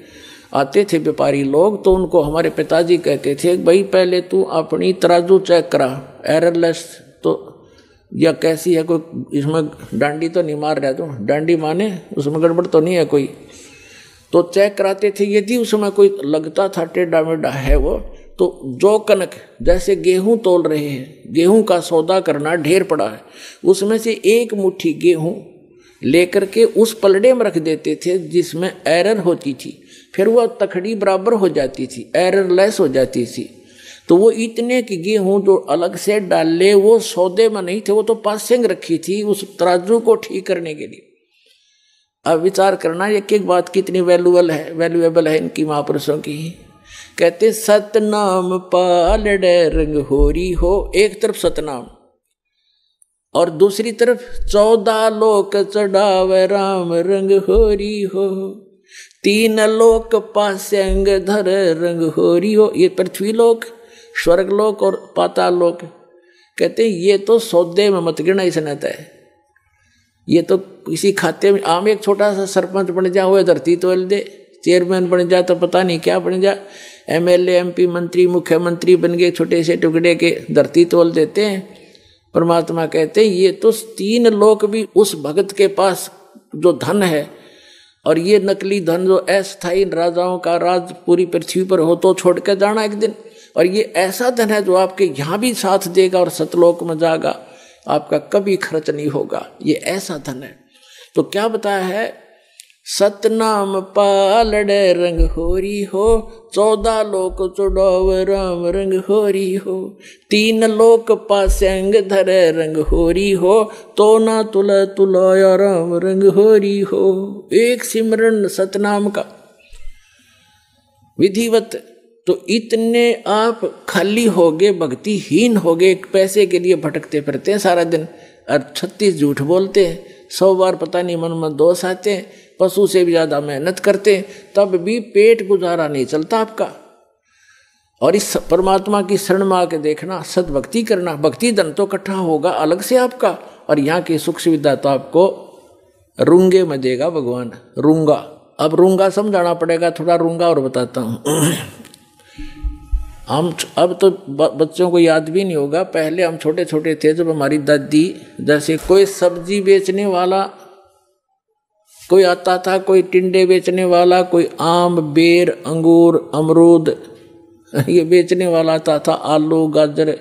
आते थे व्यापारी लोग, तो उनको हमारे पिताजी कहते थे भाई पहले तू अपनी तराजू चेक करा, एररलेस तो या कैसी है, कोई इसमें डांडी तो नहीं मार रहा, तो डांडी माने उसमें गड़बड़ तो नहीं है कोई, तो चेक कराते थे। यदि उसमें कोई लगता था टेढ़ा मेढ़ा है वो, तो जो कनक, जैसे गेहूं तोल रहे हैं, गेहूं का सौदा करना ढेर पड़ा है, उसमें से एक मुट्ठी गेहूं लेकर के उस पलड़े में रख देते थे जिसमें एरर होती थी, फिर वह तखड़ी बराबर हो जाती थी, एररलेस हो जाती थी। तो वो इतने की गेहूं जो अलग से डाले वो सौदे में नहीं थे, वो तो पासिंग रखी थी उस तराजू को ठीक करने के लिए। अब विचार करना एक एक बात कितनी वैल्यूएबल है इनकी महापुरुषों की। कहते सतनाम पालड़े रंग होरी हो, एक तरफ सतनाम और दूसरी तरफ 14 लोक चढ़ावे राम रंग होरी हो, 3 लोक पासंग धर रंग होरी हो। ये पृथ्वी लोक, स्वर्ग लोक और पाताल लोक। कहते ये तो सौदे में मत गिरना इसने तय, ये तो किसी खाते में आम एक छोटा सा सरपंच बन जा, वो धरती तोल दे, चेयरमैन बन जा तो पता नहीं क्या बन जा, एमएलए एमपी मंत्री मुख्यमंत्री बन गए, छोटे से टुकड़े के धरती तोल देते हैं। परमात्मा कहते हैं ये तो 3 लोक भी उस भगत के पास जो धन है, और ये नकली धन जो अस्थायी राजाओं का राज पूरी पृथ्वी पर हो तो छोड़ के जाना एक दिन, और ये ऐसा धन है जो आपके यहाँ भी साथ देगा और सतलोक में जाएगा, आपका कभी खर्च नहीं होगा, ये ऐसा धन है। तो क्या बताया है, सतनाम पालड़े रंग होरी हो, 14 लोक चुड़ाव राम रंग होरी हो, 3 लोक पासंग धरे रंग होरी हो, तो ना तुला तुलाया राम रंग होरी हो। एक सिमरन सतनाम का विधिवत, तो इतने आप खाली होगे, भक्तिहीन होगे, पैसे के लिए भटकते फिरते हैं सारा दिन, और 36 झूठ बोलते हैं, 100 बार पता नहीं मन में दोष आते हैं, पशु से भी ज्यादा मेहनत करते हैं, तब भी पेट गुजारा नहीं चलता आपका। और इस परमात्मा की शरण में आके देखना, सद्भक्ति करना, भक्ति धन तो इकट्ठा होगा अलग से आपका, और यहाँ की सुख सुविधा तो आपको रूंगे में देगा भगवान। रूंगा, अब रूंगा समझाना पड़ेगा, थोड़ा रूंगा और बताता हूँ। हम अब तो बच्चों को याद भी नहीं होगा, पहले हम छोटे छोटे थे जब हमारी दादी, जैसे कोई सब्जी बेचने वाला कोई आता था, कोई टिंडे बेचने वाला, कोई आम बेर अंगूर अमरूद ये बेचने वाला आता था, आलू गाजर,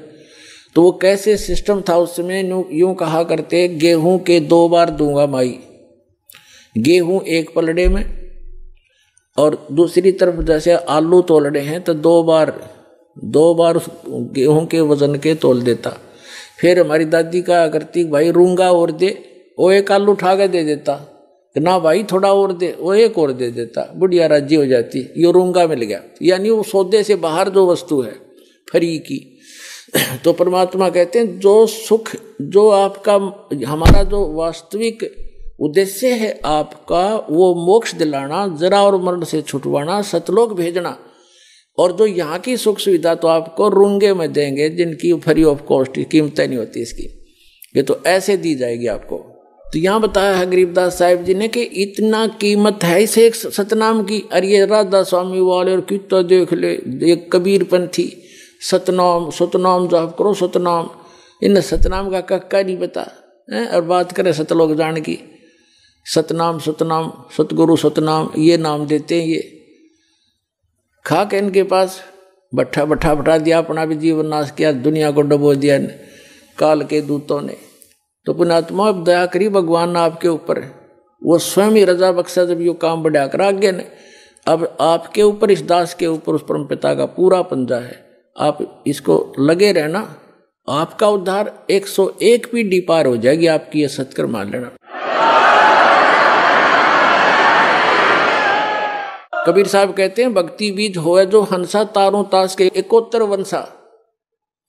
तो वो कैसे सिस्टम था उसमें, यूं कहा करते, गेहूं के 2 बार दूंगा माई, गेहूं एक पलड़े में, और दूसरी तरफ जैसे आलू तोलने हैं तो 2 बार गेहूं के वजन के तोल देता। फिर हमारी दादी कहा करती, भाई रूंगा और दे, वो एक आलू उठा के दे देता, ना भाई थोड़ा और दे, वो एक और दे देता, बुढ़िया राजी हो जाती, ये रूंगा मिल गया, यानी वो सौदे से बाहर जो वस्तु है फ्री की। तो परमात्मा कहते हैं जो सुख, जो आपका हमारा जो वास्तविक उद्देश्य है आपका, वो मोक्ष दिलाना, जरा और मरण से छुटवाना, सतलोक भेजना, और जो यहाँ की सुख सुविधा तो आपको रूंगे में देंगे, जिनकी फ्री ऑफ कॉस्ट कीमतें नहीं होती इसकी, ये तो ऐसे दी जाएगी आपको। तो यहाँ बताया है गरीबदास साहिब जी ने कि इतना कीमत है इस एक सतनाम की। अरे ये राधा स्वामी वाले और कितना देख ले, एक कबीरपंथी सतनाम सतनाम जाप करो सतनाम, इन सतनाम का कक्का नहीं पता है, और बात करें सतलोक जान की, सतनाम सतनाम सतगुरु सतनाम ये नाम देते हैं, ये खा के इनके पास बैठा दिया, अपना भी जीवन नाश किया, दुनिया को डुबो दिया काल के दूतों ने। तो पुण्यात्मा अब दया करी भगवान ने आपके ऊपर, वो स्वयं ही रजा बख्शा जब यो काम बढ़ा कर आगे ने, अब आपके ऊपर, इस दास के ऊपर उस परम पिता का पूरा पंजा है, आप इसको लगे रहना, आपका उद्धार 101 पीढ़ी पार हो जाएगी आपकी, ये सत्कर मान लेना। कबीर साहब कहते हैं भक्ति बीज होए जो हंसा, तारों तास के 71 वंशा,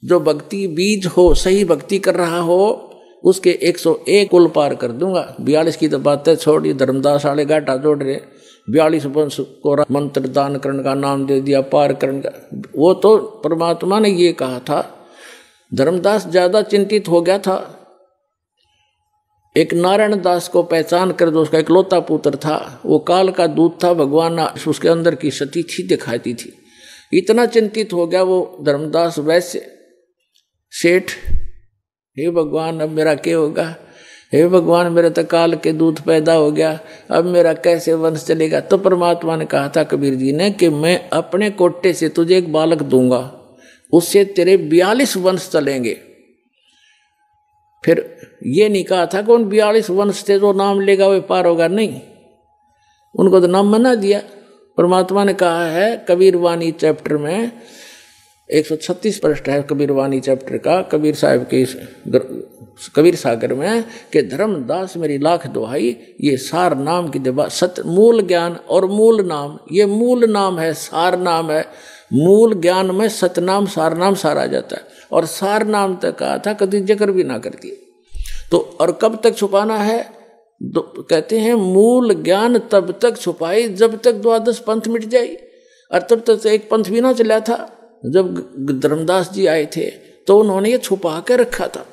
जो भक्ति बीज हो, सही भक्ति कर रहा हो, उसके 101 कुल पार कर दूंगा। 42 की तो बातें छोड़ी, धर्मदास वाले घाटा जोड़ रहे, 42 वंश को मंत्र दान करने का नाम दे दिया, पार करने का, वो तो परमात्मा ने ये कहा था। धर्मदास ज्यादा चिंतित हो गया था, एक नारायण दास को पहचान कर, जो उसका इकलौता पुत्र था, वो काल का दूत था, भगवान उसके अंदर की सती थी दिखाती थी, इतना चिंतित हो गया वो धर्मदास वैश्य सेठ, हे भगवान अब मेरा क्या होगा, हे भगवान मेरे तो काल के दूत पैदा हो गया, अब मेरा कैसे वंश चलेगा। तो परमात्मा ने कहा था कबीर जी ने कि मैं अपने कोटे से तुझे एक बालक दूंगा, उससे तेरे 42 वंश चलेंगे। फिर ये नहीं कहा था कि उन 42 वंश से जो नाम लेगा वे पार होगा, नहीं, उनको तो नाम मना दिया। परमात्मा ने कहा है कबीर वाणी चैप्टर में 136 पृष्ठ है कबीर वाणी चैप्टर का, कबीर साहब के कबीर सागर में, कि धर्मदास मेरी लाख दुहाई, ये सार नाम की दबा, सत मूल ज्ञान और मूल नाम, ये मूल नाम है, सार नाम है, मूल ज्ञान में सतनाम सार नाम सार आ जाता है, और सार नाम तक कहा था कभी जिक्र भी ना करती। तो और कब तक छुपाना है, कहते हैं मूल ज्ञान तब तक छुपाई जब तक 12 पंथ मिट जाए, और तब तक एक पंथ भी ना चला था। जब धर्मदास जी आए थे तो उन्होंने ये छुपा के रखा था,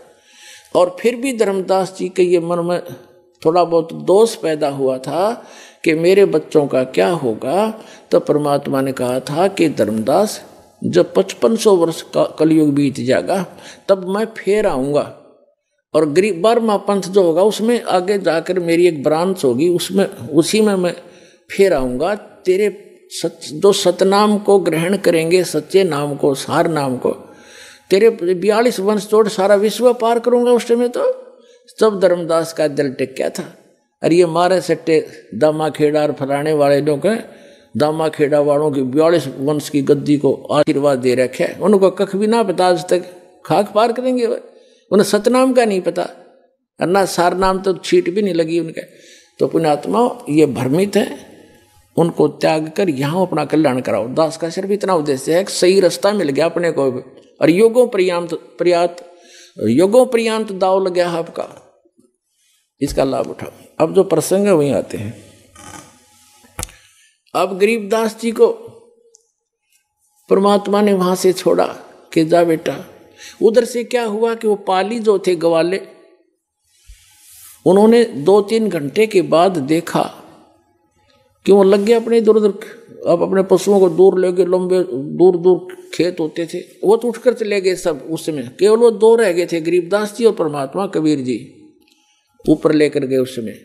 और फिर भी धर्मदास जी के ये मन में थोड़ा बहुत दोष पैदा हुआ था कि मेरे बच्चों का क्या होगा। तो परमात्मा ने कहा था कि धर्मदास जब 5500 वर्ष का कलयुग बीत जाएगा तब मैं फिर आऊँगा, और गरीब 12वां पंथ जो होगा उसमें आगे जाकर मेरी एक ब्रांच होगी, उसमें उसी में मैं फिर आऊँगा। तेरे जो सतनाम को ग्रहण करेंगे, सच्चे नाम को, सार नाम को, तेरे 42 वंश तोड़ सारा विश्व पार करूंगा उस समय। तो तब धर्मदास का दिल टिक गया था। अरे ये मारे सट्टे दामा खेड़ा और फलाने वाले लोग हैं, दामा खेड़ा वालों की 42 वंश की गद्दी को आशीर्वाद दे रखे है, उनको कख भी ना पता आज तक, खाक पार करेंगे वो। उन्हें सतनाम का नहीं पता, अन्ना सार नाम तो छीट भी नहीं लगी उनके। तो पुण्यात्मा ये भ्रमित है, उनको त्याग कर यहाँ अपना कल्याण कराओ। दास का सिर्फ इतना उद्देश्य है कि सही रास्ता मिल गया अपने को, और योगों पर्यांत दाव लग गया आपका, इसका लाभ उठाओ। अब जो प्रसंग है वहीं आते हैं। अब गरीबदास जी को परमात्मा ने वहां से छोड़ा कि जा बेटा। उधर से क्या हुआ कि वो पाली जो थे ग्वाले, उन्होंने 2-3 घंटे के बाद देखा कि वो लग गए अपने इधर उधर, अब अपने पशुओं को दूर ले गए, लंबे दूर दूर खेत होते थे, वो तो उठकर चले गए सब। उस समय केवल वो 2 रह गए थे, गरीबदास जी और परमात्मा कबीर जी ऊपर लेकर गए उस समय।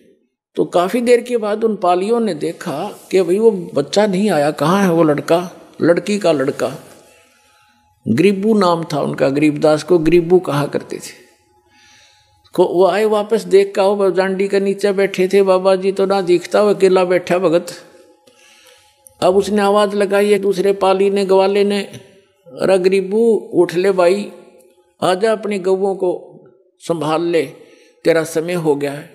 तो काफी देर के बाद उन पालियों ने देखा कि भाई वो बच्चा नहीं आया, कहाँ है वो लड़का, लड़की का लड़का। गरीबू नाम था उनका, गरीबदास को गरीबू कहा करते थे। वो आए वापस, देख का वो जांडी के नीचे बैठे थे, बाबा जी तो ना दिखता, वो अकेला बैठा भगत। अब उसने आवाज लगाई, एक दूसरे पाली ने, ग्वाले ने, अरे गरीबू उठ ले भाई, आजा अपनी गौओं को संभाल ले, तेरा समय हो गया है।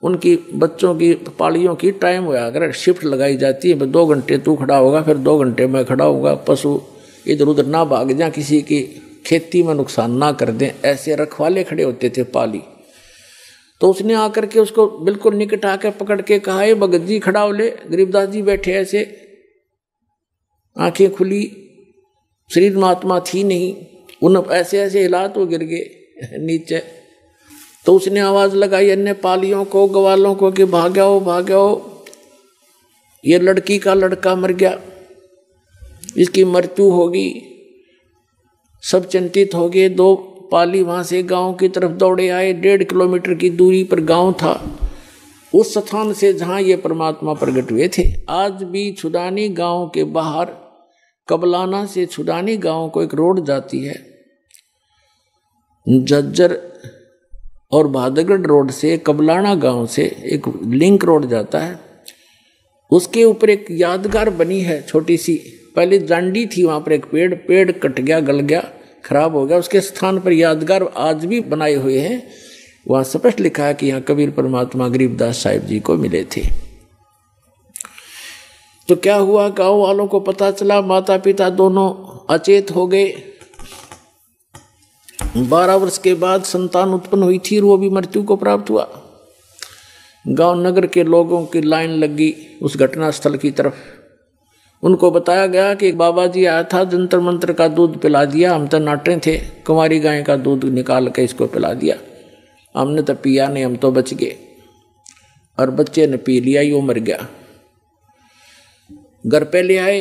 उनकी बच्चों की पालियों की टाइम होया, अगर शिफ्ट लगाई जाती है, 2 घंटे तू खड़ा होगा, फिर 2 घंटे मैं खड़ा होगा, पशु इधर उधर ना भाग जाए, किसी की खेती में नुकसान ना कर दें, ऐसे रखवाले खड़े होते थे पाली। तो उसने आकर के उसको बिल्कुल निकट आकर पकड़ के कहा, ये भगत जी खड़ा हो ले। गरीबदास जी बैठे ऐसे, आंखें खुली, शरीर में आत्मा थी नहीं, उन ऐसे ऐसे हिला तो गिर गए नीचे। तो उसने आवाज लगाई अन्य पालियों को, ग्वालों को कि भाग्याओ भाग्याओ, ये लड़की का लड़का मर गया, इसकी मृत्यु होगी। सब चिंतित हो गए। 2 पाली वहां से गांव की तरफ दौड़े आए। 1.5 किलोमीटर की दूरी पर गांव था, उस स्थान से जहां ये परमात्मा प्रकट हुए थे। आज भी छुदानी गांव के बाहर, कबलाना से छुदानी गांव को एक रोड जाती है, झज्जर और भादगढ़ रोड से कबलाना गांव से एक लिंक रोड जाता है। उसके ऊपर एक यादगार बनी है छोटी सी, पहले जांडी थी, वहां पर एक पेड़ कट गया, गल गया, खराब हो गया, उसके स्थान पर यादगार आज भी बनाए हुए हैं। वहां स्पष्ट लिखा है कि यहाँ कबीर परमात्मा गरीबदास साहिब जी को मिले थे। तो क्या हुआ, गांव वालों को पता चला, माता पिता दोनों अचेत हो गए। 12 वर्ष के बाद संतान उत्पन्न हुई थी और वो भी मृत्यु को प्राप्त हुआ। गांव नगर के लोगों की लाइन लगी उस घटना स्थल की तरफ। उनको बताया गया कि एक बाबा जी आया था, जंतर मंत्र का दूध पिला दिया, हम तो नाटे थे, कुंवारी गाय का दूध निकाल के इसको पिला दिया, हमने तो पिया नहीं, हम तो बच गए। और बच्चे ने पी लिया, यो मर गया। घर पे ले आए,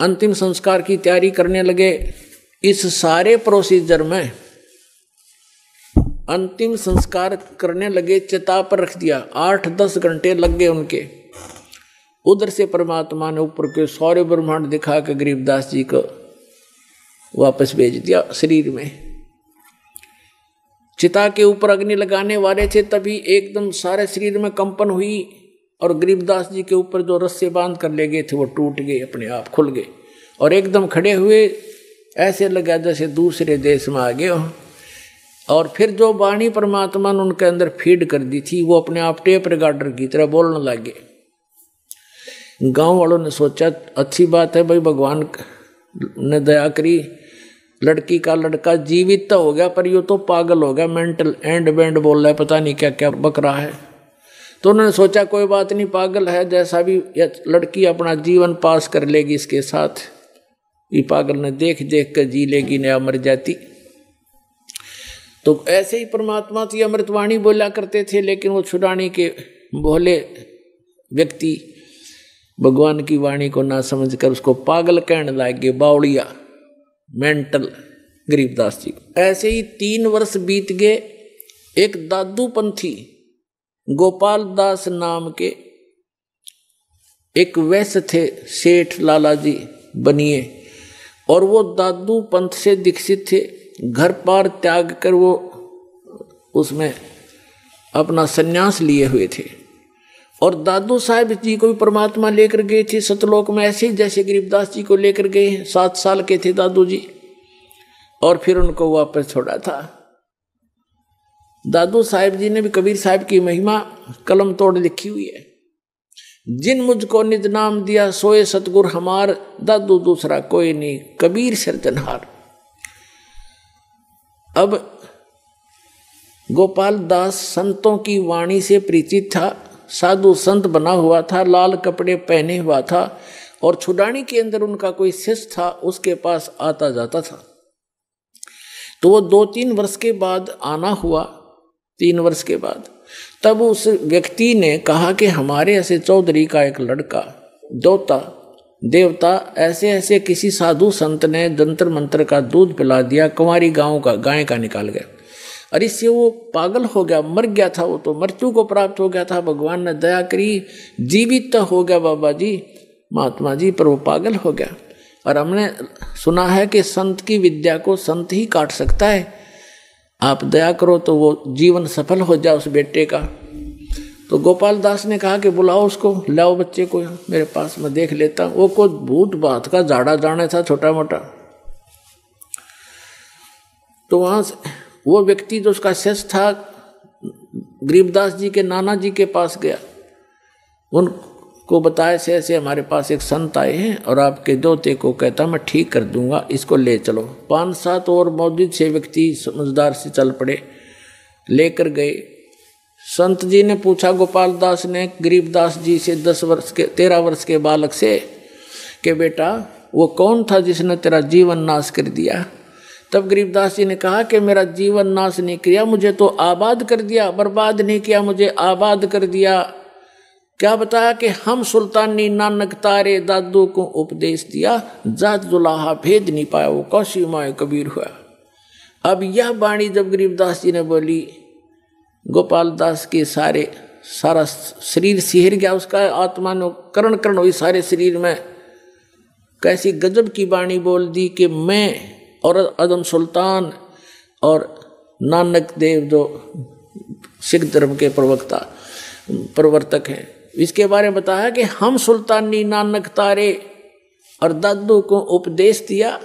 अंतिम संस्कार की तैयारी करने लगे। इस सारे प्रोसीजर में अंतिम संस्कार करने लगे, चिता पर रख दिया, 8-10 घंटे लग गए उनके। उधर से परमात्मा ने ऊपर के सारे ब्रह्मांड दिखा के गरीबदास जी को वापस भेज दिया शरीर में। चिता के ऊपर अग्नि लगाने वाले थे, तभी एकदम सारे शरीर में कंपन हुई और गरीबदास जी के ऊपर जो रस्से बांध कर ले गए थे वो टूट गए, अपने आप खुल गए और एकदम खड़े हुए, ऐसे लगा जैसे दूसरे देश में आ गए हो। और फिर जो वाणी परमात्मा ने उनके अंदर फीड कर दी थी, वो अपने आप टेप रिकॉर्डर की तरह बोलने लगे। गांव वालों ने सोचा अच्छी बात है भाई, भगवान ने दया करी, लड़की का लड़का जीवित तो हो गया, पर ये तो पागल हो गया, मेंटल एंड बैंड बोल रहा है, पता नहीं क्या क्या बक रहा है। तो उन्होंने सोचा कोई बात नहीं, पागल है जैसा भी, लड़की अपना जीवन पास कर लेगी इसके साथ। ये पागल ने देख देख कर जी लेगी, नया मर जाती। तो ऐसे ही परमात्मा की अमृतवाणी बोला करते थे, लेकिन वो छुड़ाने के भोले व्यक्ति भगवान की वाणी को ना समझकर उसको पागल कहने लगे, बावड़िया, मेंटल गरीबदास जी। ऐसे ही 3 वर्ष बीत गए। एक दादू पंथी गोपाल दास नाम के एक वैश्य थे, सेठ लाला जी बनिए, और वो दादू पंथ से दीक्षित थे, घर पार त्याग कर वो उसमें अपना संन्यास लिए हुए थे। और दादू साहब जी को भी परमात्मा लेकर गए थे सतलोक में, ऐसे ही जैसे गरीबदास जी को लेकर गए। 7 साल के थे दादू जी, और फिर उनको वापस छोड़ा था। दादू साहब जी ने भी कबीर साहब की महिमा कलम तोड़ लिखी हुई है। जिन मुझको निज नाम दिया सोए सतगुर हमार, दादू दूसरा कोई नहीं कबीर सिरजनहार। अब गोपाल दास संतों की वाणी से परिचित था, साधु संत बना हुआ था, लाल कपड़े पहने हुआ था, और छुड़ानी के अंदर उनका कोई शिष्य था, उसके पास आता जाता था। तो वो 2-3 वर्ष के बाद आना हुआ, 3 वर्ष के बाद, तब उस व्यक्ति ने कहा कि हमारे ऐसे चौधरी का एक लड़का देवता ऐसे ऐसे किसी साधु संत ने जंतर मंत्र का दूध पिला दिया, कुंवारी गाय का निकाल गया, और इससे वो पागल हो गया, मर गया था, वो तो मृत्यु को प्राप्त हो गया था। भगवान ने दया करी, जीवित तो हो गया बाबा जी, महात्मा जी, पर वो पागल हो गया। और हमने सुना है कि संत की विद्या को संत ही काट सकता है, आप दया करो तो वो जीवन सफल हो जाए उस बेटे का। तो गोपाल दास ने कहा कि बुलाओ उसको, लाओ बच्चे को मेरे पास, मैं देख लेता। वो कोई भूत बात का जाड़ा जाने था छोटा मोटा। तो वहां से वो व्यक्ति जो उसका शिष्य था गरीबदास जी के नाना जी के पास गया, उनको बताया से ऐसे हमारे पास एक संत आए हैं और आपके दोते को कहता मैं ठीक कर दूंगा, इसको ले चलो। 5-7 और मौजूद से व्यक्ति समझदार से चल पड़े, लेकर गए। संत जी ने पूछा गोपाल दास ने गरीबदास जी से 13 वर्ष के बालक से कि बेटा वो कौन था जिसने तेरा जीवन नाश कर दिया? तब गरीबदास जी ने कहा कि मेरा जीवन नाश नहीं किया, मुझे तो आबाद कर दिया, बर्बाद नहीं किया, मुझे आबाद कर दिया। क्या बताया कि हम सुल्तानी नानक तारे दादू को उपदेश दिया, जात जुलाहा भेद नहीं पाया, वो कौशी माए कबीर हुआ। अब यह वाणी जब गरीबदास जी ने बोली, गोपाल दास के सारा शरीर सिहर गया, उसका आत्मा ने करण करण हुई सारे शरीर में। कैसी गजब की वाणी बोल दी कि मैं और अदम सुल्तान और नानक देव जो सिख धर्म के प्रवर्तक हैं, इसके बारे में बताया कि हम सुल्तानी नानक तारे और दादू को उपदेश दिया।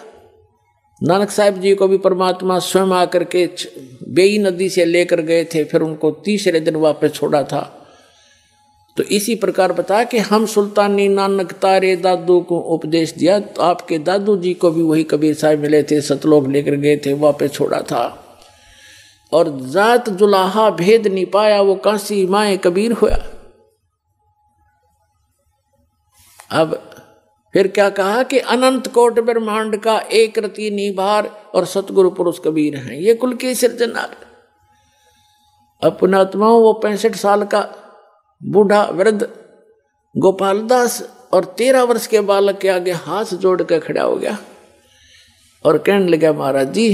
नानक साहब जी को भी परमात्मा स्वयं आकर के बेई नदी से लेकर गए थे, फिर उनको तीसरे दिन वापस छोड़ा था। तो इसी प्रकार बताया कि हम सुल्तानी नानक तारे दादू को उपदेश दिया। तो आपके दादू जी को भी वही कबीर साहब मिले थे, सतलोक लेकर गए थे, वापस छोड़ा था। और जात जुलाहा भेद नहीं पाया, वो काशी माए कबीर हुआ। अब फिर क्या कहा कि अनंत कोट ब्रह्मांड का एक रति निभार और सतगुरु पुरुष कबीर हैं, ये कुल के सिरजनहार। अपनात्माओं वो 65 साल का बूढ़ा वृद्ध गोपाल दास और 13 वर्ष के बालक के आगे हाथ जोड़ कर खड़ा हो गया और कहने लगा महाराज जी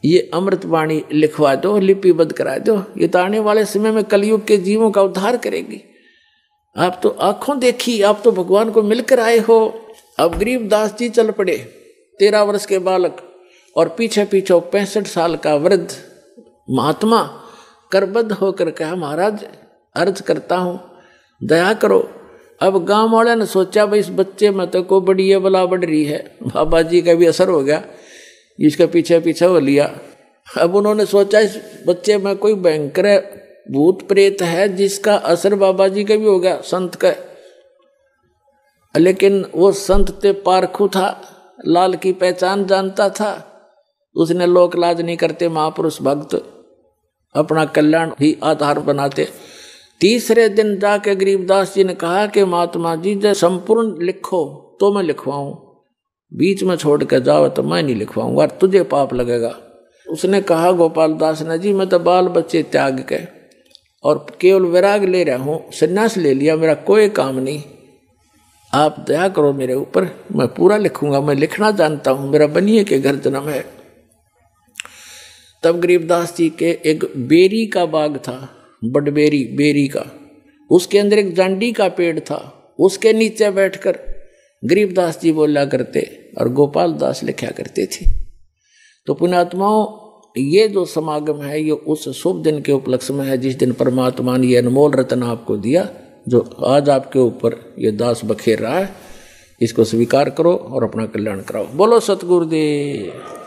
ये अमृत वाणी लिखवा दो, लिपिबद्ध करा दो, ये तो आने वाले समय में कलयुग के जीवों का उद्धार करेगी। आप तो आंखों देखी, आप तो भगवान को मिलकर आए हो। अब गरीबदास जी चल पड़े, 13 वर्ष के बालक और पीछे पीछे 65 साल का वृद्ध महात्मा करबद्ध होकर कहा महाराज अर्ज करता हूँ दया करो। अब गांव वाले ने सोचा भाई इस बच्चे में तो को बड़ी ये बला बढ़ रही है, बाबा जी का भी असर हो गया, इसका पीछे पीछे हो लिया। अब उन्होंने सोचा इस बच्चे में कोई भयंकर भूत प्रेत है जिसका असर बाबा जी का भी हो गया, संत का। लेकिन वो संत ते पारखू था, लाल की पहचान जानता था, उसने लोक लाज नहीं करते, महापुरुष भक्त अपना कल्याण ही आधार बनाते। तीसरे दिन जाके गरीबदास जी ने कहा कि महात्मा जी जब संपूर्ण लिखो तो मैं लिखवाऊं, बीच में छोड़ कर जाओ तो मैं नहीं लिखवाऊंगा, तुझे पाप लगेगा। उसने कहा गोपाल दास ने जी मैं तो बाल बच्चे त्याग के और केवल वैराग ले रहा हूँ, संन्यास ले लिया, मेरा कोई काम नहीं, आप दया करो मेरे ऊपर, मैं पूरा लिखूंगा, मैं लिखना जानता हूँ, मेरा बनिए के घर जन्म है। तब गरीबदास जी के एक बेरी का बाग था, बेरी का, उसके अंदर एक जांडी का पेड़ था, उसके नीचे बैठकर गरीबदास जी बोला करते और गोपाल दास लिखा करते थे। तो पुण्यात्माओं, ये जो समागम है ये उस शुभ दिन के उपलक्ष्य में है जिस दिन परमात्मा ने ये अनमोल रत्न आपको दिया, जो आज आपके ऊपर ये दास बखेर रहा है। इसको स्वीकार करो और अपना कल्याण कराओ। बोलो सतगुरुदेव।